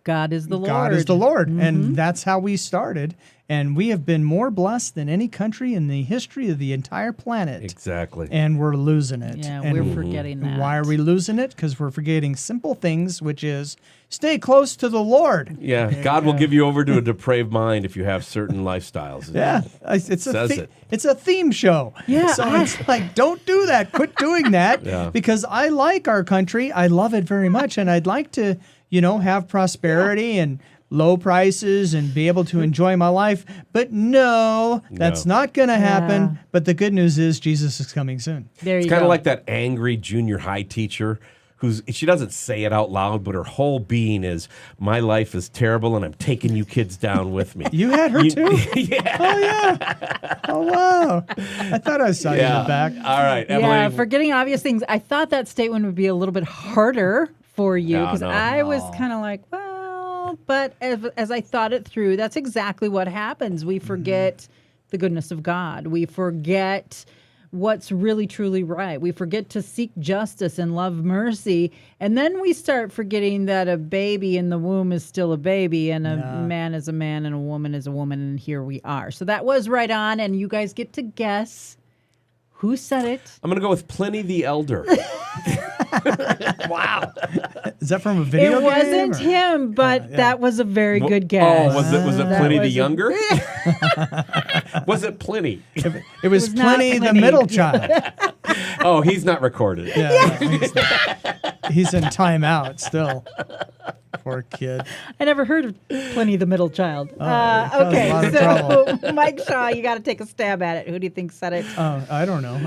God is the Lord. God is the Lord. And that's how we started. And we have been more blessed than any country in the history of the entire planet. Exactly. And we're losing it. Yeah, And we're forgetting that. why are we losing it? Because we're forgetting simple things, which is stay close to the Lord. Yeah, God will give you over to a depraved mind if you have certain lifestyles. Yeah, Says it. it's a theme show. Yeah, so it's like, don't do that. Quit doing that. Yeah. Because I like our country. I love it very much, and I'd like to, you know, have prosperity and low prices and be able to enjoy my life. But no, that's not going to happen. Yeah. But the good news is Jesus is coming soon. There you It's go. kind of like that angry junior high teacher she doesn't say it out loud, but her whole being is, my life is terrible and I'm taking you kids down with me. You had her too? Yeah. Oh, yeah. Oh, wow. I thought I saw you in the back. All right, Yeah, Emily. forgetting obvious things. I thought that statement would be a little bit harder for you because I was kind of like, well, but as I thought it through, that's exactly what happens. We forget the goodness of God. We forget what's really truly right. We forget to seek justice and love mercy, and then we start forgetting that a baby in the womb is still a baby, and a man is a man, and a woman is a woman, and here we are. So that was right on, and you guys get to guess who said it. I'm going to go with Pliny the Elder. Wow. Is that from a video It game? wasn't him, but that was a very good guess. Oh, was it That Pliny the was Younger? Was it Pliny? It was was not Pliny the Pliny. middle child. Oh, he's not recorded. He's in timeout still. Poor kid. I never heard of Pliny the middle child. it caused a Okay, lot of so Mike Shaw, you got to take a stab at it. Who do you think said it? I don't know.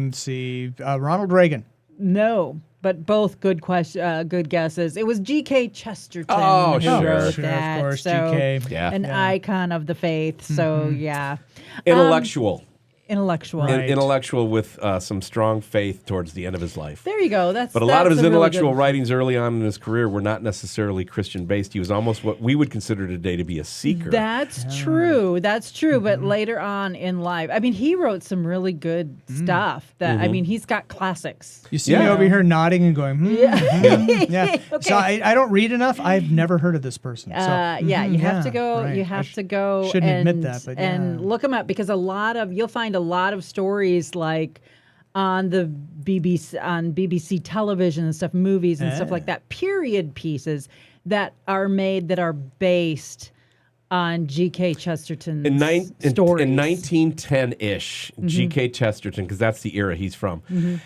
Let's see. Ronald Reagan. No, but both good good guesses. It was G.K. Chesterton. Oh, who sure. wrote Sure, that. of course, So, G.K. Yeah. An icon of the faith. So yeah, Intellectual. intellectual. Right. Intellectual with some strong faith towards the end of his life. There you go. But a lot of his really intellectual good- writings early on in his career were not necessarily Christian-based. He was almost what we would consider today to be a seeker. That's true. That's true. But later on in life, I mean, he wrote some really good stuff. That I mean, he's got classics. You see me over here nodding and going, yeah. Okay. So I don't read enough. I've never heard of this person. So. Yeah, you have to go. right. You have to go. shouldn't and, admit that, but and yeah. look them up because you'll find a lot of stories like on the BBC television and stuff, movies and stuff like that. Period pieces that are made that are based on G.K. Chesterton's stories. In 1910-ish, G.K. Chesterton, because that's the era he's from,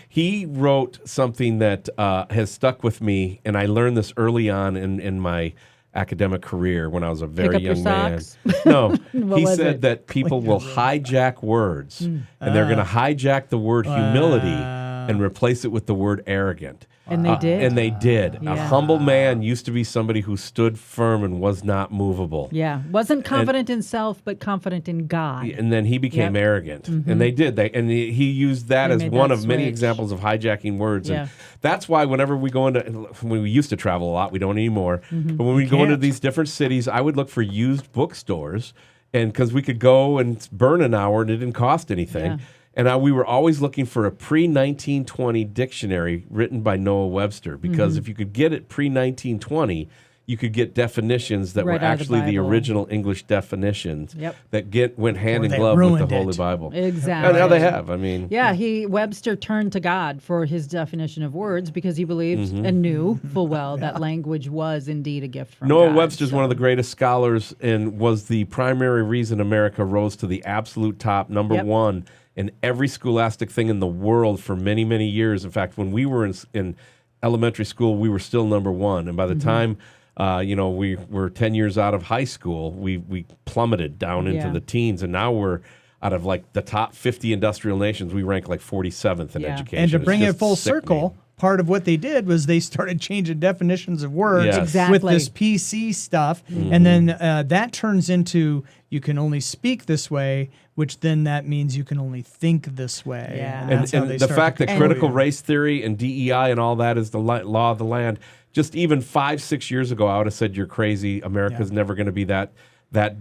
he wrote something that has stuck with me, and I learned this early on in my academic career when I was a very up your young man. socks? No, What he was said it? that people will hijack words, and they're going to hijack the word humility and replace it with the word arrogant. And they did? And they did. A Yeah. humble man used to be somebody who stood firm and was not movable. Yeah, wasn't confident in self, but confident in God. And then he became Yep. arrogant, and they did. He used that They as made one that of many switch. examples of hijacking words, Yeah. and that's why whenever we go into, when we used to travel a lot, we don't anymore. But when we go into can't. these different cities, I would look for used bookstores, and because we could go and burn an hour and it didn't cost anything. Yeah. And we were always looking for a pre-1920 dictionary written by Noah Webster, because if you could get it pre-1920, you could get definitions that Right were out of the actually the Bible. original English definitions Yep. that went hand Or in they glove with the ruined Holy it. Bible. Exactly. And now they have. I mean, Yeah, Webster turned to God for his definition of words because he believed and knew full well that language was indeed a gift from Noah God. Webster's So- one of the greatest scholars and was the primary reason America rose to the absolute top, number Yep. one in every scholastic thing in the world for many, many years. In fact, when we were in elementary school, we were still number one. And by the time we were 10 years out of high school, we plummeted down into Yeah. the teens. And now we're out of like the top 50 industrial nations, we rank like 47th in Yeah. education. And to It's bring it just full sickening. circle, part of what they did was they started changing definitions of words Yes. Exactly. with this PC stuff. And then that turns into you can only speak this way, which then that means you can only think this way. Yeah. And, And, that's how and they the start fact to that control critical you. race theory and DEI and all that is the law of the land. Just even 5-6 years ago, I would have said you're crazy. America's never going to be that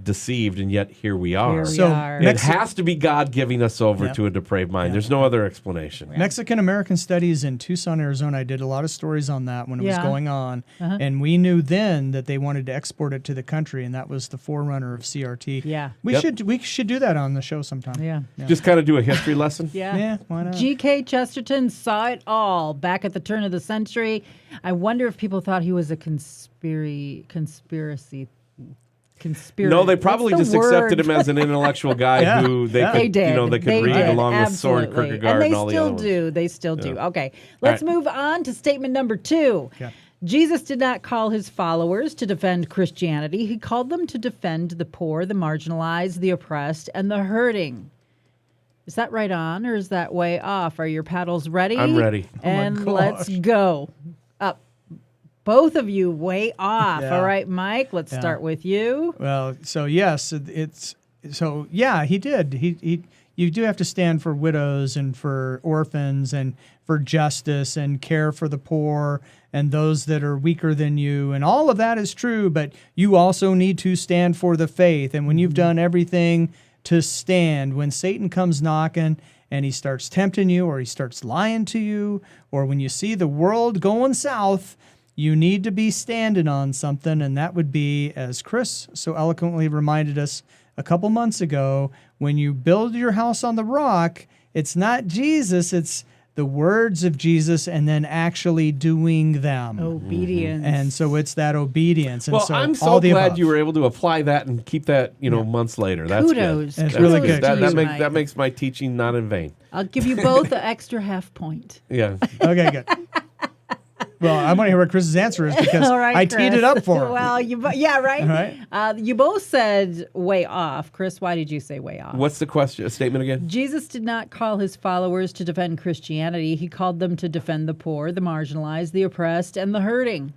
deceived, and yet here we are. Here we So are. It has to be God giving us over Yeah. to a depraved mind. There's no other explanation. Mexican American Studies in Tucson, Arizona. I did a lot of stories on that when it was Yeah. going on. And we knew then that they wanted to export it to the country, and that was the forerunner of CRT. Yeah. We Yep. should do that on the show sometime. Yeah. Just kind of do a history lesson. Yeah. Yeah, why not? G.K. Chesterton saw it all back at the turn of the century. I wonder if people thought he was a conspiracy. No, they probably What's just the accepted word? him as an intellectual guy Yeah. who they Yeah. could, They did. they could They read did. along with Soren Absolutely. Kierkegaard and, and all they the still other ones. do. They still do. Okay, let's right. move on to statement number 2. Okay. Jesus did not call his followers to defend Christianity. He called them to defend the poor, the marginalized, the oppressed, and the hurting. Is that right on or is that way off? Are your paddles ready? I'm ready. And gosh. let's go. Up. Both of you way off. Yeah. All right, Mike, let's start with you. Well, so yes, he did. He you do have to stand for widows and for orphans and for justice and care for the poor and those that are weaker than you. And all of that is true, but you also need to stand for the faith. And when you've done everything to stand, when Satan comes knocking and he starts tempting you or he starts lying to you, or when you see the world going south, you need to be standing on something, and that would be, as Chris so eloquently reminded us a couple months ago, when you build your house on the rock, it's not Jesus, it's the words of Jesus and then actually doing them. Obedience. And so it's that obedience. And Well, so I'm so all the glad above. you were able to apply that and keep that, months later. That's Kudos. good. That's That's really good. good. That makes my teaching not in vain. I'll give you both an extra half point. Yeah. Okay, good. Well, I want to hear what Chris's answer is because All right, I teed Chris. it up for him. Well, yeah, right. All right. You both said way off. Chris, why did you say way off? What's the question? Statement again? Jesus did not call his followers to defend Christianity. He called them to defend the poor, the marginalized, the oppressed, and the hurting.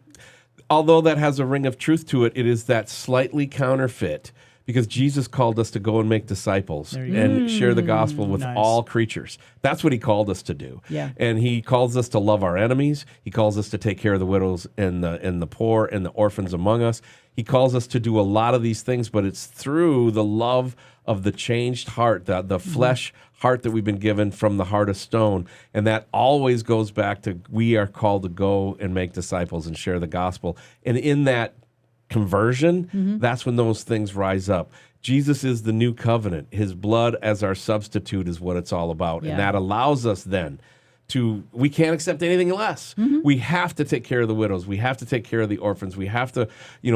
Although that has a ring of truth to it, it is that slightly counterfeit because Jesus called us to go and make disciples and share the gospel with Nice. all creatures. That's what he called us to do. Yeah. And he calls us to love our enemies. He calls us to take care of the widows and the poor and the orphans among us. He calls us to do a lot of these things, but it's through the love of the changed heart, the flesh heart that we've been given from the heart of stone. And that always goes back to we are called to go and make disciples and share the gospel. And in that conversion, that's when those things rise up. Jesus is the new covenant. His blood as our substitute is what it's all about. Yeah. And that allows us then we can't accept anything less. We have to take care of the widows. We have to take care of the orphans. We have to,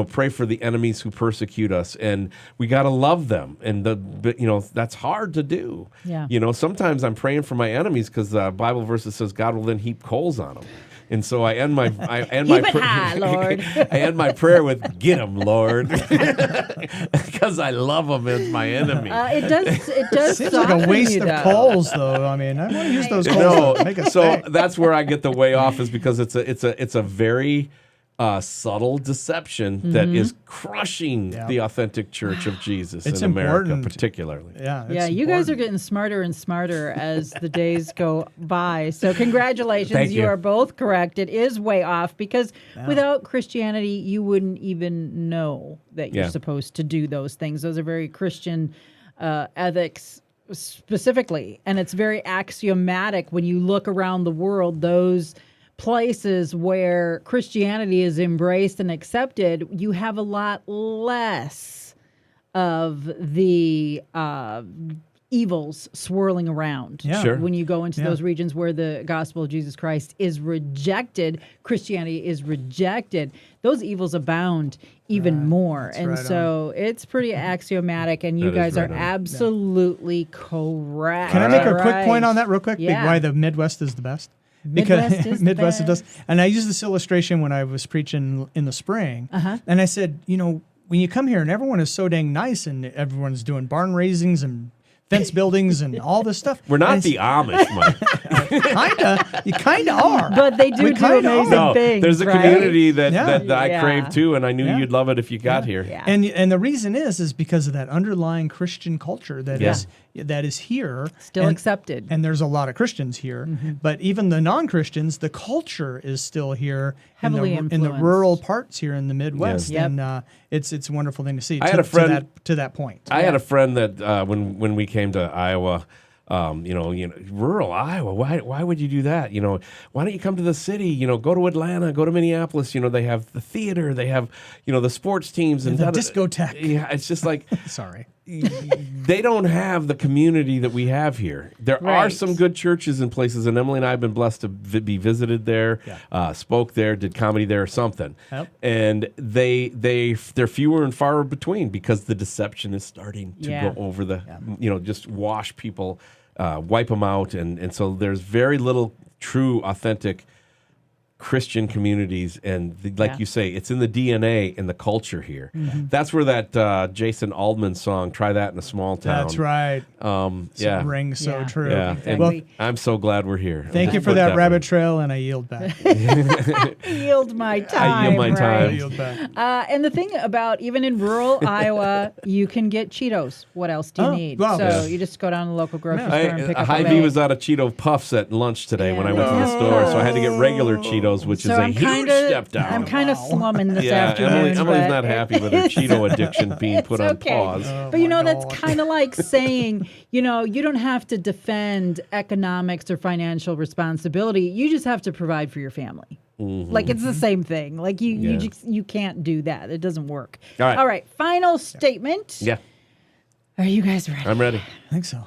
pray for the enemies who persecute us, and we got to love them. And that's hard to do. Yeah. Sometimes I'm praying for my enemies because the Bible verse says God will then heap coals on them. And so I end my Keep it high, Lord. I end my prayer with "Get him, Lord," because I love them as my enemy. It does. Seems like a soften waste you, of though. coals, though. I mean, I want to use those coals No, to make a so steak. that's where I get the way off is because it's a very subtle deception that is crushing the authentic church of Jesus It's in America, important. particularly. Yeah, Yeah, you guys are getting smarter and smarter as the days go by. So congratulations. Thank you. are both correct. It is way off because without Christianity, you wouldn't even know that you're Yeah. supposed to do those things. Those are very Christian ethics specifically. And it's very axiomatic when you look around the world, those places where Christianity is embraced and accepted, you have a lot less of the evils swirling around. Yeah. Sure. When you go into Yeah. those regions where the gospel of Jesus Christ is rejected, Christianity is rejected, those evils abound even more. And right so it's pretty axiomatic, and you That is guys right are on. absolutely correct. Can I make a All quick point right. on that real quick? Yeah. Why the Midwest is the best? Midwest is the Midwest it does. best. And I used this illustration when I was preaching in the spring. And I said, when you come here and everyone is so dang nice and everyone's doing barn raisings and fence buildings and all this stuff. We're not the Amish, Mike. You kind of are. But they do We do kinda amazing are. No, things. there's a right? community that I Yeah. crave too, and I knew Yeah. you'd love it if you got here. Yeah. And the reason is because of that underlying Christian culture that is here. Still and, accepted. And there's a lot of Christians here, but even the non-Christians, the culture is still here Heavily in the influenced. rural parts here in the Midwest, Yep. and it's a wonderful thing to see. I had a friend- to that point. I had a friend that when we came to Iowa, rural Iowa. Why would you do that? Why don't you come to the city? Go to Atlanta, go to Minneapolis. They have the theater, they have the sports teams and the discotheque. Yeah, it's just like Sorry. they don't have the community that we have here. There are Right. some good churches and places, and Emily and I have been blessed to be visited there, spoke there, did comedy there or something. Yep. And they're fewer and far between because the deception is starting to Yeah. go over the, just wash people, wipe them out. And so there's very little true, authentic Christian communities, and like Yeah. you say, it's in the DNA and the culture here. Mm-hmm. That's where that Jason Altman song, "Try That in a Small Town." That's right. Yeah, Rings so Yeah. true. yeah. Exactly. And Well, I'm so glad we're here. thank you for that rabbit trail, and I yield back. Yield my time. I yield my right? time. I yield back. And the thing about even in rural Iowa, you can get Cheetos. What else do you Oh, need? wow. So Yeah. you just go down to the local grocery store and pick up a Hy-Vee bag. was out of Cheeto Puffs at lunch today when I went to the Yeah. store, so I had to get regular Cheetos, which is a huge step down. I'm kind of slumming this yeah, afternoon. Emily's but not happy with her Cheeto addiction being put on okay. pause. But you my know, that's God. kind of like saying, you don't have to defend economics or financial responsibility. You just have to provide for your family. Like it's the same thing. Like you can't do that. It doesn't work. All right. Final statement. Yeah, Are you guys ready? I'm ready. I think so.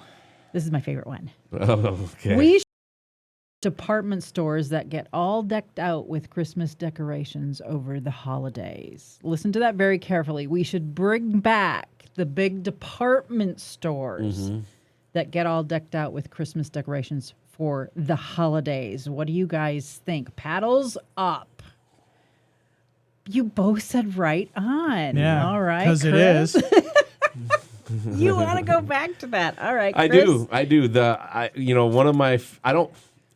This is my favorite one. Oh, okay. We department stores that get all decked out with Christmas decorations over the holidays. Listen to that very carefully. We should bring back the big department stores that get all decked out with Christmas decorations for the holidays. What do you guys think? Paddles up. You both said right on. Yeah. All right. Because it Chris? is. You want to go back to that. All right. I Chris? do. One of my,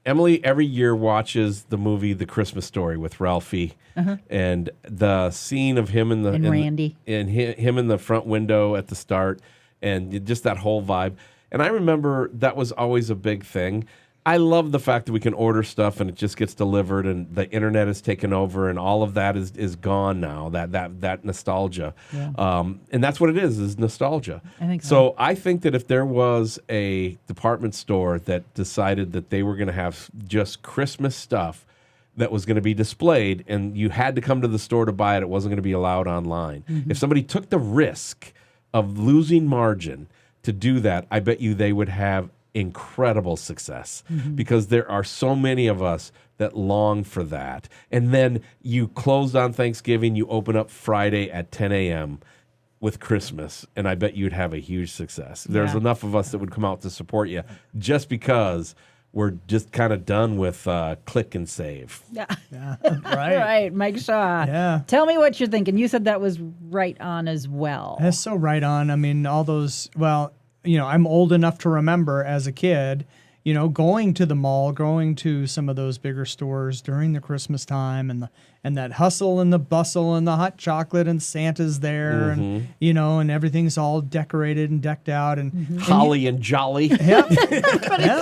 Emily every year watches the movie The Christmas Story with Ralphie, and the scene of him in the And Randy. and him in the front window at the start, and just that whole vibe. And I remember that was always a big thing. I love the fact that we can order stuff and it just gets delivered, and the internet has taken over, and all of that is gone now. That nostalgia, and that's what it is nostalgia. I think so. So I think that if there was a department store that decided that they were going to have just Christmas stuff that was going to be displayed, and you had to come to the store to buy it, it wasn't going to be allowed online. If somebody took the risk of losing margin to do that, I bet you they would have incredible success, because there are so many of us that long for that. And then you closed on Thanksgiving, you open up Friday at 10 a.m. with Christmas, and I bet you'd have a huge success. There's Yeah. enough of us that would come out to support you just because we're just kind of done with click and save. Yeah. Yeah. All Right. right, Mike Shaw. Yeah. Tell me what you're thinking. You said that was right on as well. That's so right on. I mean, all those, I'm old enough to remember as a kid, going to the mall, going to some of those bigger stores during the Christmas time, and that hustle and the bustle and the hot chocolate and Santa's there, and and everything's all decorated and decked out, and Holly and jolly. yep,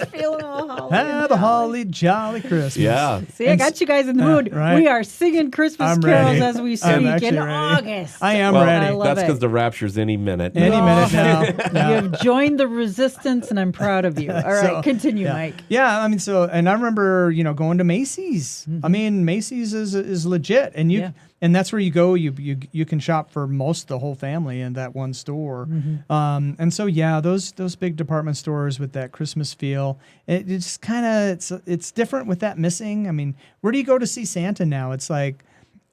Feeling all holly. have a holly jolly Christmas. Yeah. See, I got you guys in the mood. right. We are singing Christmas I'm carols ready. as we I'm speak actually in ready. August. I am Well, ready. I love That's it. because the rapture's any minute. Any minute now. Yeah. You've joined the resistance, and I'm proud of you. All right, So, continue, yeah. Mike. Yeah, I mean, and I remember, going to Macy's. I mean, Macy's is legit, and Yeah. and that's where you go. You can shop for most of the whole family in that one store. And so those big department stores with that Christmas feel, it's kind of it's different with that missing. I mean, where do you go to see Santa now? It's like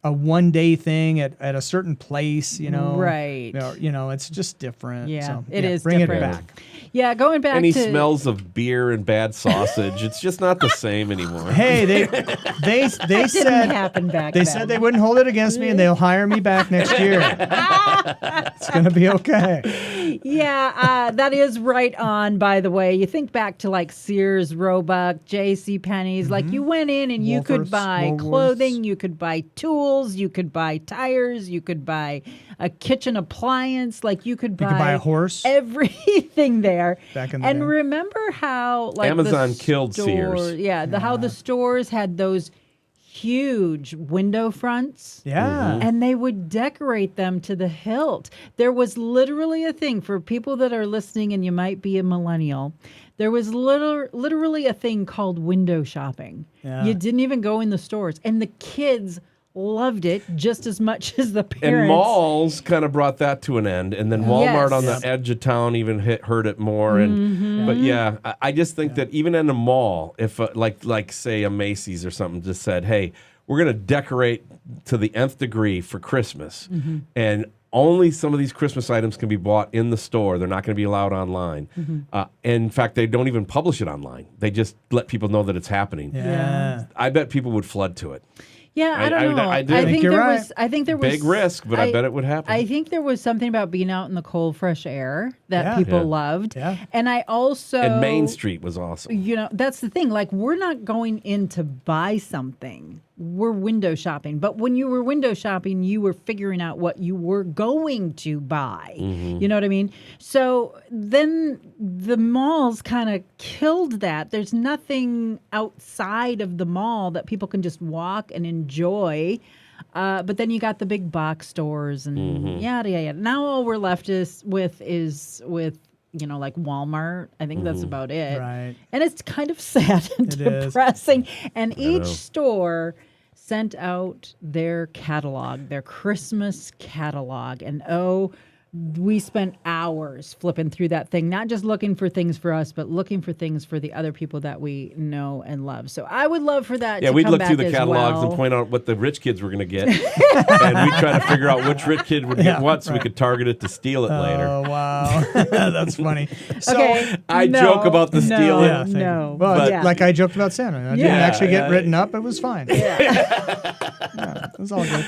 a one-day thing at a certain place, Right. It's just different. Yeah, So, it is bring different. it back. Yeah, going back Any to smells of beer and bad sausage. It's just not the same anymore. Hey, they didn't said happen back they then. said they wouldn't hold it against me, and they'll hire me back next year. It's gonna be okay. Yeah, that is right on, by the way. You think back to like Sears, Roebuck, J.C. Penney's. Like you went in and you could Woolworths, buy Woolworths. clothing, you could buy tools, you could buy tires, you could buy a kitchen appliance. Like you could buy, could buy a horse. everything there. Back in the and day. remember how like Amazon the killed store- Sears. Yeah, how the stores had those huge window fronts. Yeah. And they would decorate them to the hilt. There was literally a thing for people that are listening, and you might be a millennial. There was literally a thing called window shopping. Yeah. You didn't even go in the stores, and the kids loved it just as much as the And parents. malls kind of brought that to an end, and then Walmart Yes. on the edge of town even heard it more. And but yeah, I just think that even in a mall, if like say a Macy's or something just said, "Hey, we're going to decorate to the nth degree for Christmas," and only some of these Christmas items can be bought in the store. They're not going to be allowed online. And in fact, they don't even publish it online. They just let people know that it's happening. Yeah. I bet people would flood to it. Yeah, I don't know. I do. I I think think you're there right. was. I think there was Big risk, but I bet it would happen. I think there was something about being out in the cold, fresh air that Yeah. people Yeah. loved. Yeah. And I also And Main Street was awesome. You know, that's the thing. Like, we're not going in to buy something. We're window shopping. But when you were window shopping, you were figuring out what you were going to buy. You know what I mean? So then the malls kind of killed that. There's nothing outside of the mall that people can just walk and enjoy. But then you got the big box stores and yada, yada, yada. Now all we're left with you know, like Walmart. I think that's about it. Right. And it's kind of sad and It is. depressing. And each store sent out their catalog, their Christmas catalog. And we spent hours flipping through that thing, not just looking for things for us, but looking for things for the other people that we know and love. So I would love for that Yeah, to we'd come look back through the as catalogs well. and point out what the rich kids were going to get. And we'd try to figure out which rich kid would get what so we could target it to steal it later. Oh, wow. That's funny. So, Okay. I no, joke about the no, stealing. yeah, thank No. you. Well, yeah. like I joked about Santa. I didn't Yeah. actually get Yeah. written up. It was fine. Yeah. It was all good.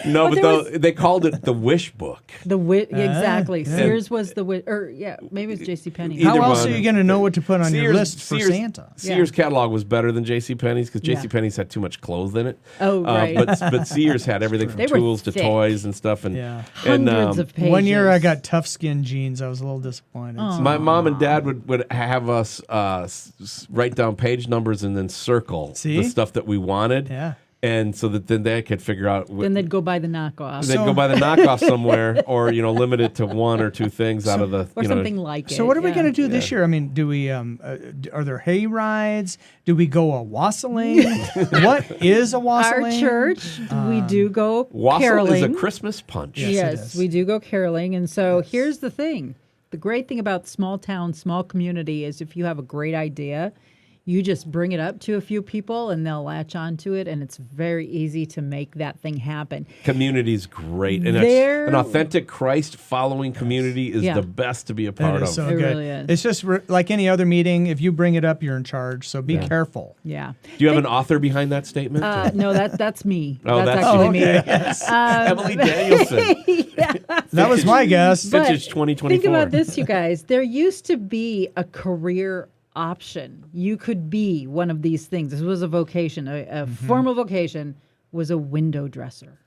No, but there they called it the wish book. Exactly. yeah. Sears was the maybe it's JCPenney. Either How else one. are you going to know what to put on your list for Santa? Sears catalog was better than JCPenney's because JCPenney's had too much clothes in it. Oh, right. But Sears had everything from They were tools to thick. toys and stuff. And, Yeah. and Hundreds of pages. One year I got tough skin jeans. I was a little disappointed. Oh. So- my mom and dad would have us write down page numbers and then circle See? the stuff that we wanted. Yeah. And so that then they could figure out. Then they'd go buy the knockoff. They'd go buy the knockoff somewhere, or limit it to one or two things out of the. or something like it. So what are we yeah. going to do this year? I mean, do we? Are there hay rides? Do we go a wassailing? What is a Our wassailing? church, we do go Wassail caroling. is a Christmas punch. Yes, it Yes, is. we do go caroling. And so here's the thing. The great thing about small town, small community is if you have a great idea, you just bring it up to a few people and they'll latch onto it, and it's very easy to make that thing happen. Community's great, and There- an authentic Christ-following community is Yeah. the best to be a That part is of. so It good. really is. It's just like any other meeting. If you bring it up, you're in charge. So be careful. Yeah. Do you have an authur behind that statement? No, that's me. Oh, that's actually you. me. Emily Danielson, That was my guess. But vintage 2024. think about this, you guys. There used to be a career option. You could be one of these things. This was a vocation. A formal vocation was a window dresser.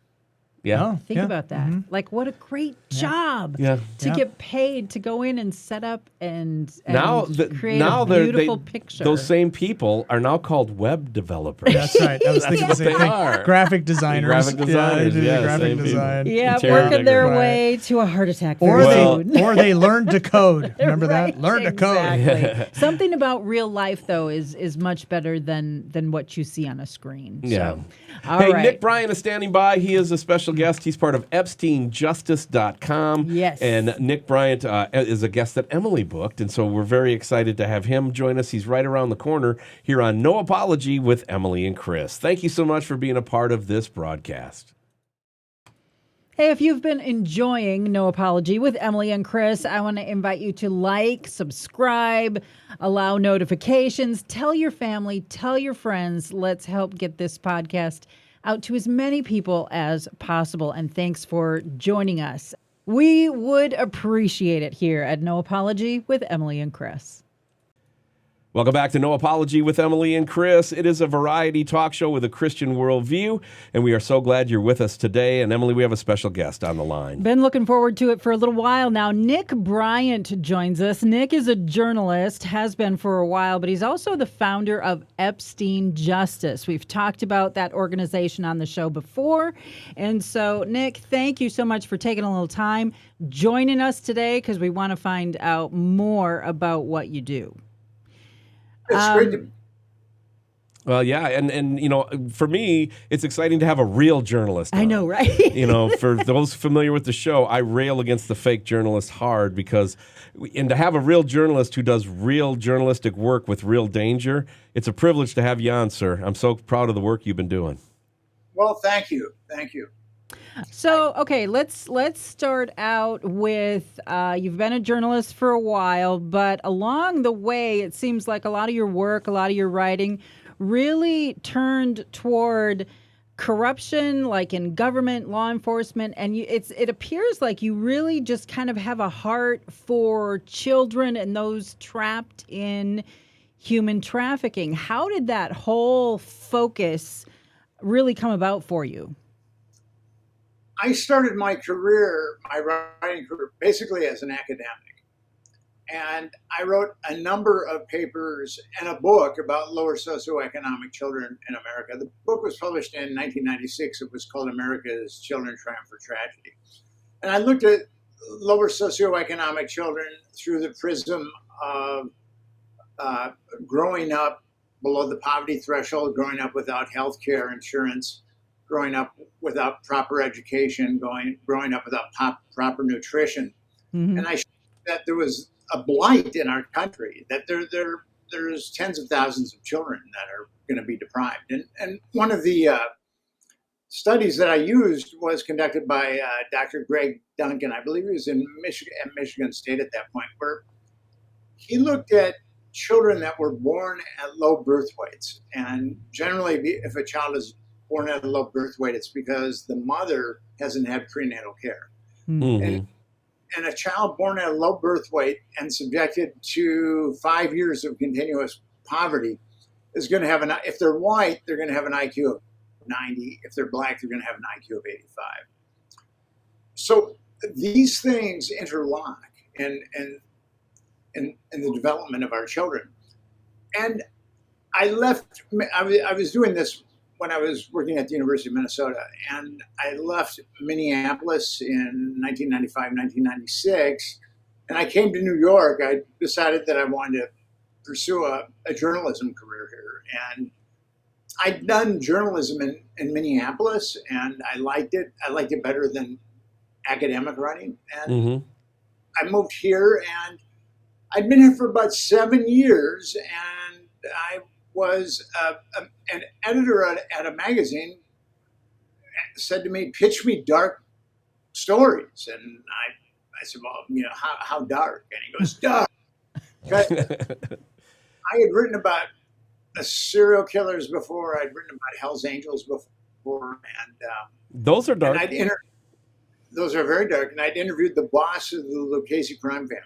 yeah. Oh, Think yeah. about that. Like, what a great job Yeah. to Yeah. get paid to go in and set up and Now, create now a they're- beautiful picture. those same people are now called web developers. That's right. I was thinking the same they thing. are. Graphic designers. Graphic Yeah, designers, they do the yeah, graphic same people. design. yeah, Interior working their decorator. way to a heart attack. Or very Well- soon. they learned to code. Remember Right, that? Learn to code. exactly. Something about real life, though, is much better than what you see on a screen. Yeah. So, all Hey, right. Nick Bryan is standing by. He is a special guest. He's part of EpsteinJustice.com. Yes. And Nick Bryant is a guest that Emily booked. And so we're very excited to have him join us. He's right around the corner here on No Apology with Emily and Chris. Thank you so much for being a part of this broadcast. Hey, if you've been enjoying No Apology with Emily and Chris, I want to invite you to like, subscribe, allow notifications, tell your family, tell your friends. Let's help get this podcast out to as many people as possible. And thanks for joining us. We would appreciate it here at No Apology with Emily and Chris. Welcome back to No Apology with Emily and Chris. It is a variety talk show with a Christian worldview, and we are so glad you're with us today. And Emily, we have a special guest on the line. Been looking forward to it for a little while now. Nick Bryant joins us. Nick is a journalist, has been for a while, but he's also the founder of Epstein Justice. We've talked about that organization on the show before. And so, Nick, thank you so much for taking a little time joining us today because we want to find out more about what you do. It's great to Well, yeah, and for me, it's exciting to have a real journalist I on. know, right? For those familiar with the show, I rail against the fake journalists hard because, and to have a real journalist who does real journalistic work with real danger, it's a privilege to have you on, sir. I'm so proud of the work you've been doing. Well, thank you. Thank you. So, okay, let's start out with you've been a journalist for a while, but along the way, it seems like a lot of your work, a lot of your writing, really turned toward corruption, like in government, law enforcement, and it appears like you really just kind of have a heart for children and those trapped in human trafficking. How did that whole focus really come about for you? I started my career, my writing career, basically as an academic. And I wrote a number of papers and a book about lower socioeconomic children in America. The book was published in 1996. It was called America's Children Triumph for Tragedy. And I looked at lower socioeconomic children through the prism of growing up below the poverty threshold, growing up without health care insurance, growing up without proper education, growing up without proper nutrition. Mm-hmm. And I showed that there was a blight in our country, that there's tens of thousands of children that are going to be deprived. And one of the studies that I used was conducted by Dr. Greg Duncan. I believe he was in Michigan State at that point, where he looked at children that were born at low birth weights. And generally, if a child is born at a low birth weight, it's because the mother hasn't had prenatal care. Mm-hmm. And a child born at a low birth weight and subjected to 5 years of continuous poverty is going to have if they're white, they're going to have an IQ of 90. If they're black, they're going to have an IQ of 85. So these things interlock in the development of our children. And I was doing this when I was working at the University of Minnesota, and I left Minneapolis in 1995, 1996, and I came to New York. I decided that I wanted to pursue a journalism career here. And I'd done journalism in Minneapolis, and I liked it. I liked it better than academic writing. And I moved here, and I'd been here for about 7 years, and I was an editor at a magazine said to me, pitch me dark stories. And I said, well, how dark? And he goes, dark. I had written about serial killers before. I'd written about Hell's Angels before. And those are dark. Those are very dark. And I'd interviewed the boss of the Lucchese crime family.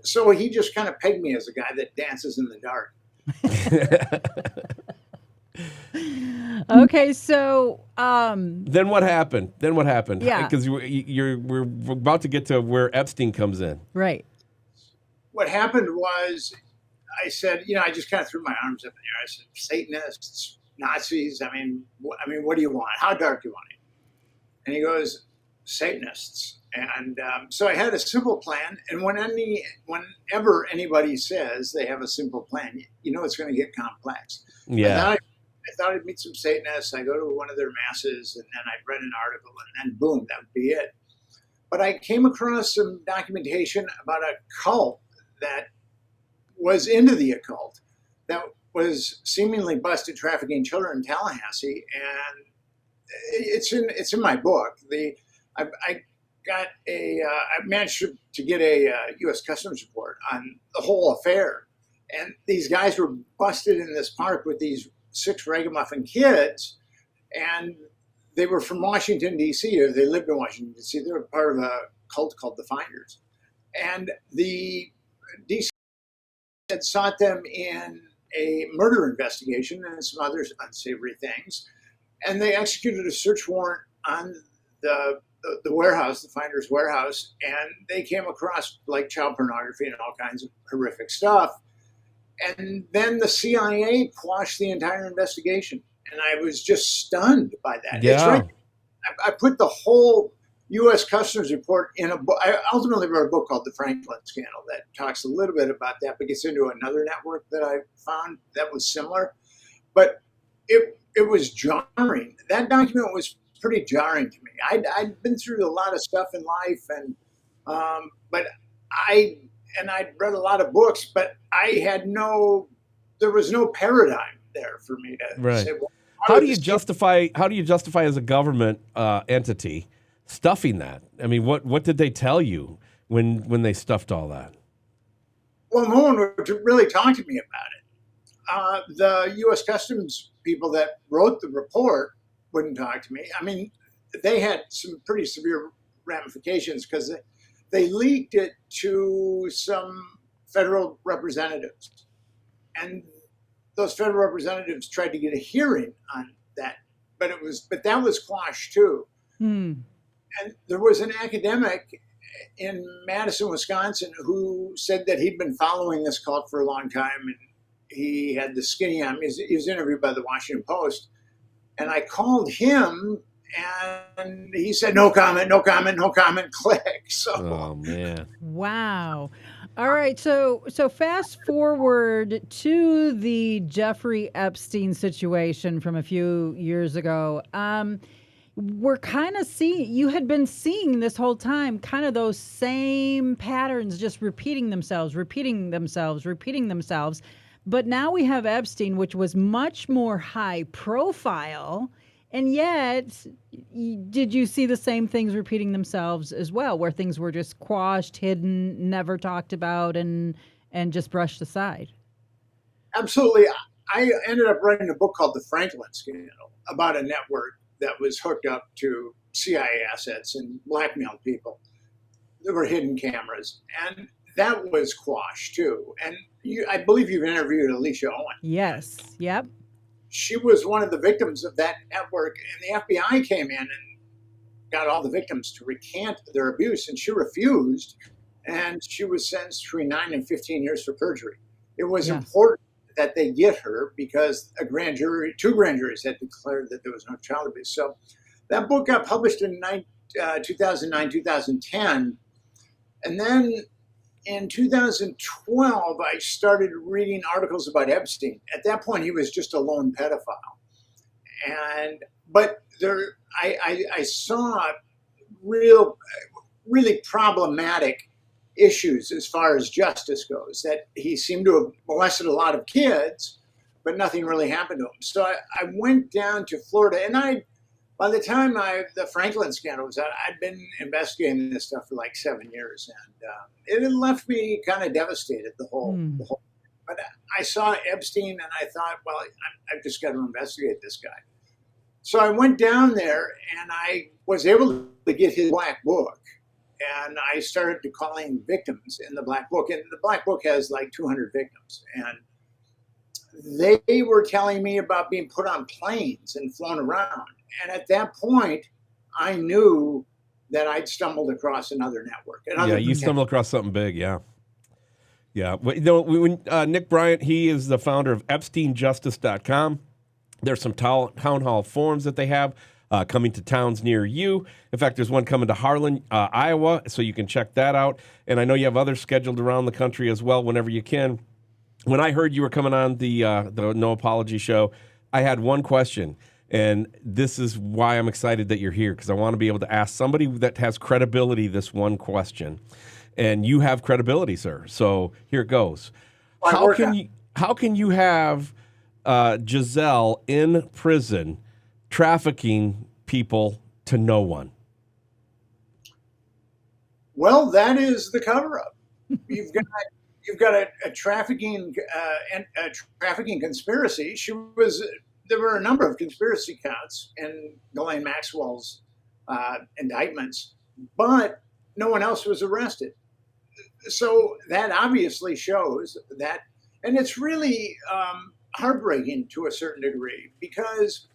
So he just kind of pegged me as a guy that dances in the dark. Okay, so then what happened? Yeah, because we're about to get to where Epstein comes in. Right. What happened was, I said, I just kind of threw my arms up in the air. I said, Satanists, Nazis. I mean, what do you want? How dark do you want it? And he goes, Satanists. And so I had a simple plan. And whenever anybody says they have a simple plan, it's going to get complex. Yeah. I thought I'd meet some Satanists. I go to one of their masses, and then I'd read an article, and then boom, that would be it. But I came across some documentation about a cult that was into the occult, that was seemingly busted trafficking children in Tallahassee, and it's in my book. I managed to get a U.S. Customs report on the whole affair, and these guys were busted in this park with these 6 ragamuffin kids, and they were from Washington, D.C., or they lived in Washington, D.C. They were part of a cult called the Finders. And the D.C. had sought them in a murder investigation and some other unsavory things, and they executed a search warrant on the warehouse, the Finders warehouse, and they came across like child pornography and all kinds of horrific stuff. And then the CIA quashed the entire investigation, and I was just stunned by that. Yeah. It's right. I put the whole U.S. Customs report in a book. I ultimately wrote a book called The Franklin Scandal that talks a little bit about that, but gets into another network that I found that was similar. But it was jarring. That document was pretty jarring to me. I'd been through a lot of stuff in life, and but I'd read a lot of books, but there was no paradigm there for me to say, well, How do you justify as a government entity stuffing that? I mean, what did they tell you when they stuffed all that? Well, no one would really talk to me about it. The U.S. Customs people that wrote the report wouldn't talk to me. I mean, they had some pretty severe ramifications because they leaked it to some federal representatives, and those federal representatives tried to get a hearing on that, but that was quashed too. And there was an academic in Madison, Wisconsin, who said that he'd been following this cult for a long time, and he had the skinny on. He was interviewed by the Washington Post, and I called him, and he said, "No comment, no comment, no comment." Click. So, oh man, wow. All right, so fast forward to the Jeffrey Epstein situation from a few years ago. We're kind of you had been seeing this whole time, kind of those same patterns just repeating themselves. But now we have Epstein, which was much more high profile. And yet, did you see the same things repeating themselves as well, where things were just quashed, hidden, never talked about, and just brushed aside? Absolutely. I ended up writing a book called The Franklin Scandal about a network that was hooked up to CIA assets and blackmailed people. There were hidden cameras, and that was quashed too. And I believe you've interviewed Alicia Owen. Yes. Yep. She was one of the victims of that network, and the FBI came in and got all the victims to recant their abuse, and she refused, and she was sentenced between 9 and 15 years for perjury. It was important that they get her because two grand juries had declared that there was no child abuse. So that book got published in 2009, 2010, and then in 2012, I started reading articles about Epstein. At that point, he was just a lone pedophile. But I saw really problematic issues as far as justice goes, that he seemed to have molested a lot of kids, but nothing really happened to him. So I went down to Florida, and by the time the Franklin scandal was out, I'd been investigating this stuff for like 7 years, and it left me kind of devastated. The whole. But I saw Epstein, and I thought, well, I've just got to investigate this guy. So I went down there, and I was able to get his black book, and I started calling victims in the black book, and the black book has like 200 victims, and they were telling me about being put on planes and flown around. And at that point, I knew that I'd stumbled across another network. You stumbled across something big, yeah. Yeah. When Nick Bryant, he is the founder of EpsteinJustice.com. There's some town hall forums that they have coming to towns near you. In fact, there's one coming to Harlan, Iowa, so you can check that out. And I know you have others scheduled around the country as well whenever you can. When I heard you were coming on the No Apology show, I had one question. And this is why I'm excited that you're here, because I want to be able to ask somebody that has credibility this one question. And you have credibility, sir. So here it goes. How can you have Giselle in prison trafficking people to no one? Well, that is the cover-up. You've got a trafficking conspiracy. There were a number of conspiracy counts in Ghislaine Maxwell's indictments, but no one else was arrested. So that obviously shows that, and it's really heartbreaking to a certain degree, because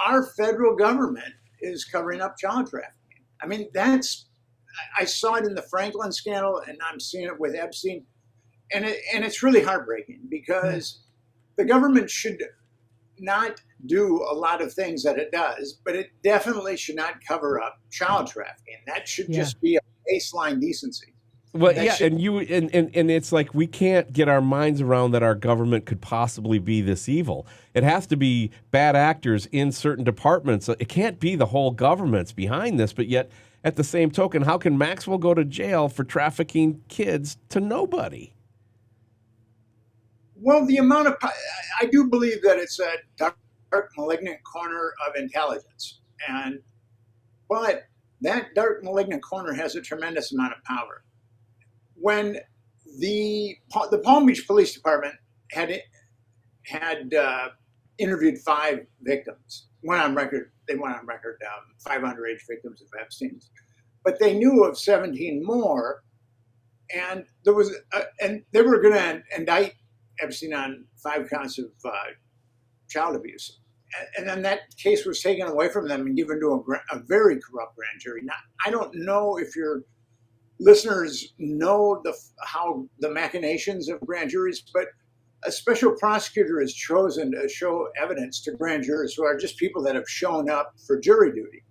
our federal government is covering up child trafficking. I mean, I saw it in the Franklin scandal, and I'm seeing it with Epstein, and it's really heartbreaking, because the government should not do a lot of things that it does, but it definitely should not cover up child trafficking. That should just be a baseline decency. Well, and it's like we can't get our minds around that our government could possibly be this evil. It has to be bad actors in certain departments. It can't be the whole government's behind this, but yet at the same token, how can Maxwell go to jail for trafficking kids to nobody? Well, the amount of, I do believe that it's a dark, malignant corner of intelligence. But that dark, malignant corner has a tremendous amount of power. When the Palm Beach Police Department had interviewed 5 victims, they went on record 5 underage victims of Epstein's, but they knew of 17 more, and they were going to indict Epstein on 5 counts of child abuse. And then that case was taken away from them and given to a very corrupt grand jury. Now, I don't know if your listeners know how the machinations of grand juries, but a special prosecutor is chosen to show evidence to grand jurors who are just people that have shown up for jury duty.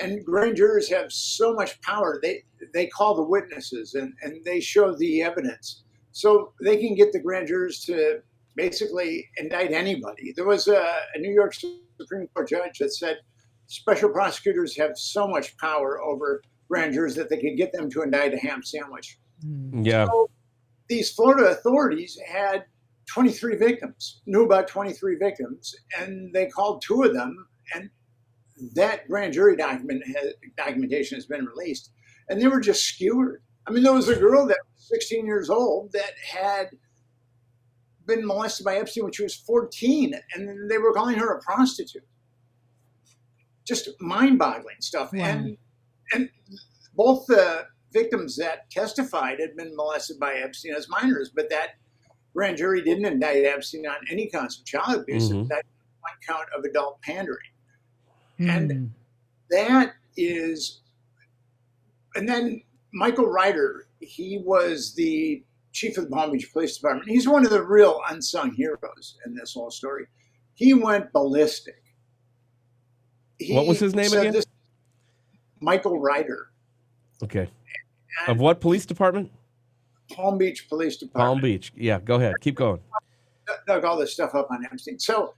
And grand jurors have so much power. They call the witnesses and they show the evidence. So they can get the grand jurors to basically indict anybody. There was a New York Supreme Court judge that said special prosecutors have so much power over grand jurors that they could get them to indict a ham sandwich. Yeah. So these Florida authorities had 23 victims, knew about 23 victims, and they called 2 of them, and that grand jury documentation has been released, and they were just skewered. I mean, there was a girl that was 16 years old that had been molested by Epstein when she was 14, and they were calling her a prostitute. Just mind-boggling stuff. Wow. And both the victims that testified had been molested by Epstein as minors, but that grand jury didn't indict Epstein on any counts of child abuse. It indicted 1 count of adult pandering. And that is, and then Michael Ryder, he was the chief of the Palm Beach Police Department. He's one of the real unsung heroes in this whole story. He went ballistic. What was his name again? Michael Ryder. Okay. Of what police department? Palm Beach Police Department. Palm Beach. Yeah, go ahead. Keep going. Dug all this stuff up on Epstein. So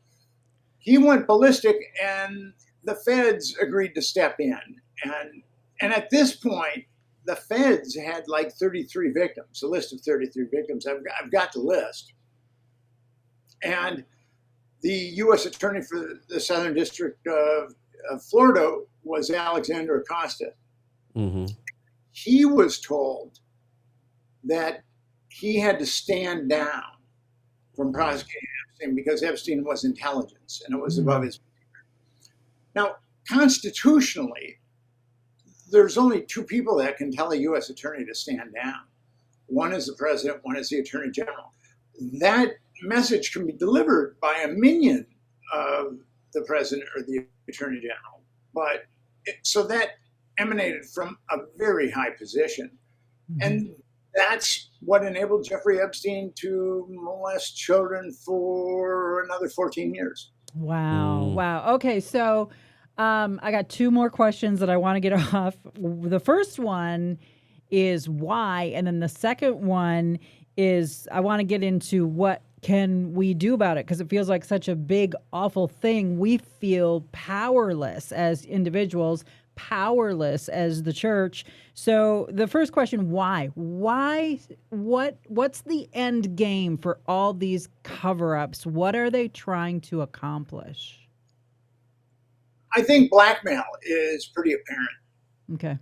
he went ballistic, and the feds agreed to step in. And at this point, the feds had like 33 victims, a list of 33 victims. I've got the list. And the U.S. Attorney for the Southern District of Florida was Alexander Acosta. Mm-hmm. He was told that he had to stand down from prosecuting Epstein because Epstein was intelligence and it was above his. Now, constitutionally, there's only 2 people that can tell a U.S. attorney to stand down. One is the president, one is the attorney general. That message can be delivered by a minion of the president or the attorney general. But so that emanated from a very high position. And that's what enabled Jeffrey Epstein to molest children for another 14 years. Wow. Wow. Okay. So I got 2 more questions that I want to get off. The first one is why. And then the second one is I want to get into what can we do about it? Because it feels like such a big, awful thing. We feel powerless as individuals, powerless as the church. So the first question, why? Why? What's the end game for all these cover-ups? What are they trying to accomplish? I think blackmail is pretty apparent. Okay.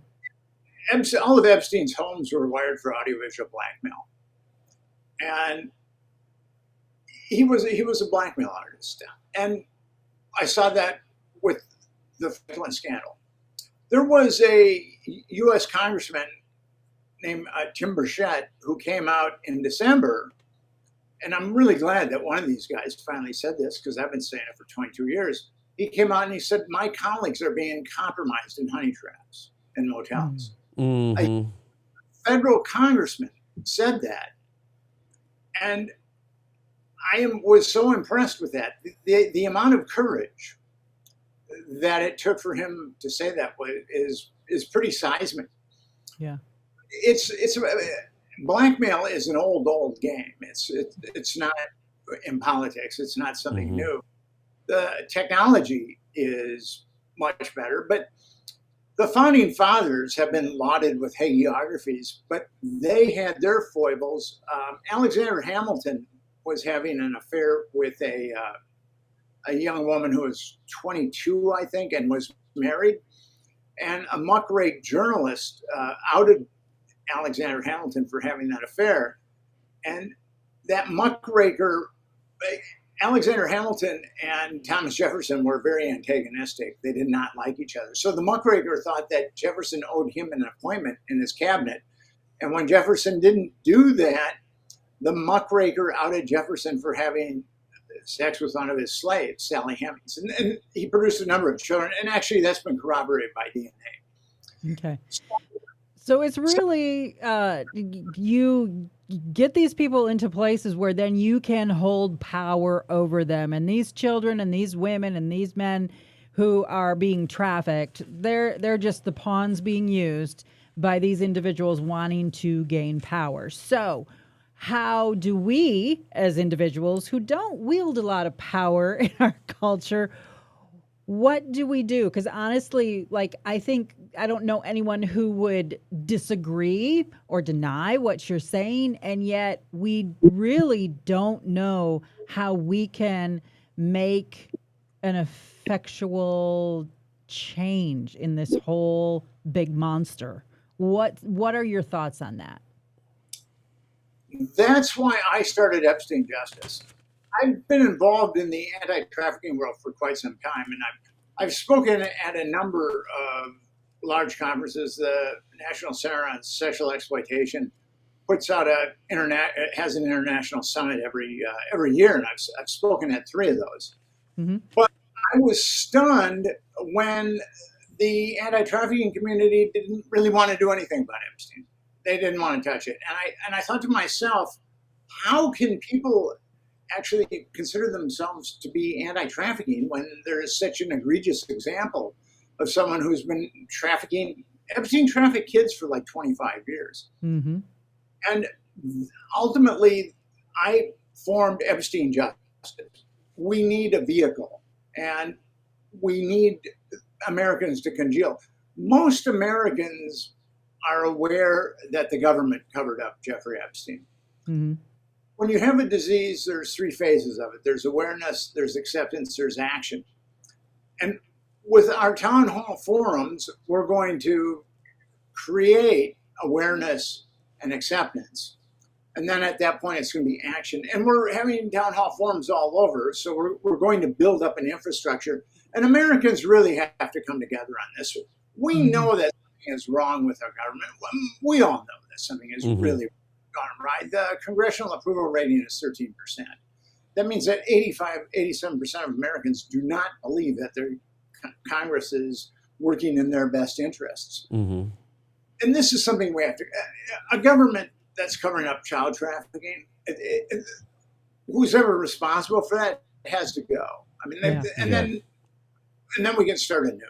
All of Epstein's homes were wired for audiovisual blackmail. And he was a blackmail artist. And I saw that with the Franklin scandal. There was a U.S. congressman named Tim Burchett who came out in December, and I'm really glad that one of these guys finally said this because I've been saying it for 22 years. He came out and he said, my colleagues are being compromised in honey traps and motels. A federal congressman said that. And I was so impressed with that. The amount of courage that it took for him to say that is pretty seismic. Yeah. It's blackmail is an old game. It's not in politics. It's not something new. The technology is much better, but the founding fathers have been lauded with hagiographies, but they had their foibles. Alexander Hamilton was having an affair with a a young woman who was 22, I think, and was married. And a muckrake journalist outed Alexander Hamilton for having that affair. And that muckraker, Alexander Hamilton and Thomas Jefferson were very antagonistic. They did not like each other. So the muckraker thought that Jefferson owed him an appointment in his cabinet. And when Jefferson didn't do that, the muckraker outed Jefferson for having sex with one of his slaves, Sally Hemings. And he produced a number of children. And actually, that's been corroborated by DNA. Okay. So it's really you get these people into places where then you can hold power over them. And these children and these women and these men who are being trafficked, they're just the pawns being used by these individuals wanting to gain power. So how do we, as individuals who don't wield a lot of power in our culture, what do we do? Because honestly, like, I don't know anyone who would disagree or deny what you're saying, and yet we really don't know how we can make an effectual change in this whole big monster. What are your thoughts on that? That's why I started Epstein Justice. I've been involved in the anti-trafficking world for quite some time, and I've spoken at a number of large conferences. The National Center on Sexual Exploitation puts out it has an international summit every year, and I've spoken at 3 of those. Mm-hmm. But I was stunned when the anti-trafficking community didn't really want to do anything about Epstein. They didn't want to touch it, and I thought to myself, how can people actually consider themselves to be anti-trafficking when there is such an egregious example of someone who's been trafficking? Epstein trafficked kids for like 25 years. Mm-hmm. And ultimately, I formed Epstein Justice. We need a vehicle, and we need Americans to congeal. Most Americans are aware that the government covered up Jeffrey Epstein. Mm-hmm. When you have a disease, there's 3 phases of it. There's awareness, there's acceptance, there's action. And with our town hall forums, we're going to create awareness and acceptance. And then at that point, it's going to be action. And we're having town hall forums all over. So we're going to build up an infrastructure. And Americans really have to come together on this. We know that something is wrong with our government. We all know that something is really gone right. The congressional approval rating is 13%. That means that 87% of Americans do not believe that their Congress is working in their best interests. Mm-hmm. And this is something we have to, a government that's covering up child trafficking, who's ever responsible for that has to go. I mean, then we can start anew.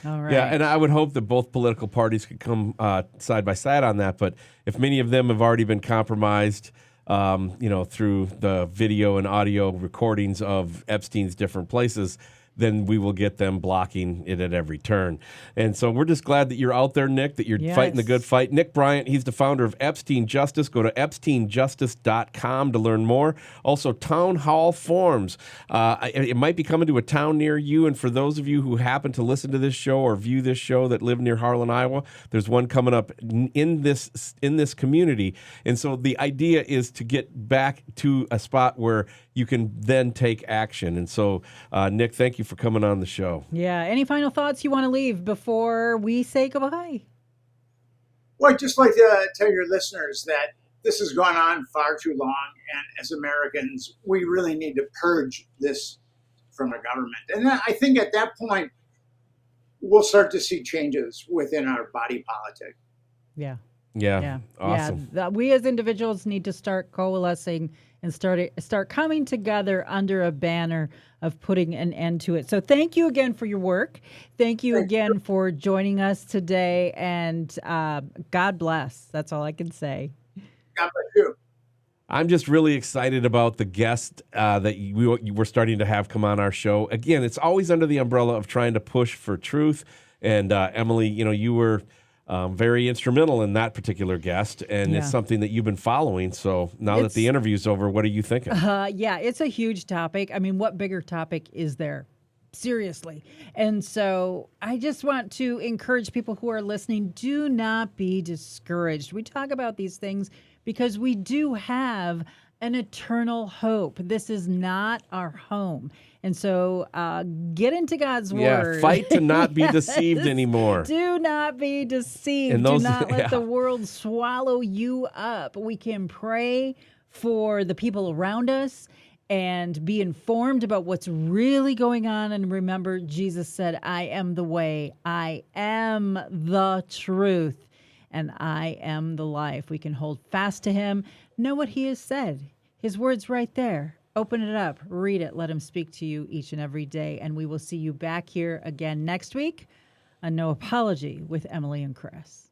All right. Yeah, and I would hope that both political parties could come side by side on that. But if many of them have already been compromised, through the video and audio recordings of Epstein's different places, then we will get them blocking it at every turn. And so we're just glad that you're out there, Nick, that you're fighting the good fight. Nick Bryant, he's the founder of Epstein Justice. Go to EpsteinJustice.com to learn more. Also, Town Hall Forums. It might be coming to a town near you. And for those of you who happen to listen to this show or view this show that live near Harlan, Iowa, there's one coming up in this community. And so the idea is to get back to a spot where you can then take action. And so, Nick, thank you for coming on the show. Yeah. Any final thoughts you want to leave before we say goodbye? Well, I'd just like to tell your listeners that this has gone on far too long. And as Americans, we really need to purge this from our government. And I think at that point, we'll start to see changes within our body politic. Yeah. Yeah. Awesome. Yeah. We as individuals need to start coalescing and start coming together under a banner of putting an end to it. So thank you again for your work. Thank you again for joining us today. And God bless. That's all I can say. God bless you. I'm just really excited about the guest that we're starting to have come on our show. Again, it's always under the umbrella of trying to push for truth. And Emily, you were very instrumental in that particular guest, and Yeah. it's something that you've been following. So now that the interview's over, what are you thinking? Yeah, it's a huge topic. I mean, what bigger topic is there? Seriously. And so I just want to encourage people who are listening, do not be discouraged. We talk about these things because we do have an eternal hope. This is not our home. And so get into God's word. Yeah, fight to not be Yes. deceived anymore. Do not be deceived. And those- Do not let yeah. the world swallow you up. We can pray for the people around us and be informed about what's really going on. And remember, Jesus said, I am the way, I am the truth, and I am the life. We can hold fast to him, know what he has said. His word's right there. Open it up, read it, let him speak to you each and every day. And we will see you back here again next week on No Apology with Emily and Chris.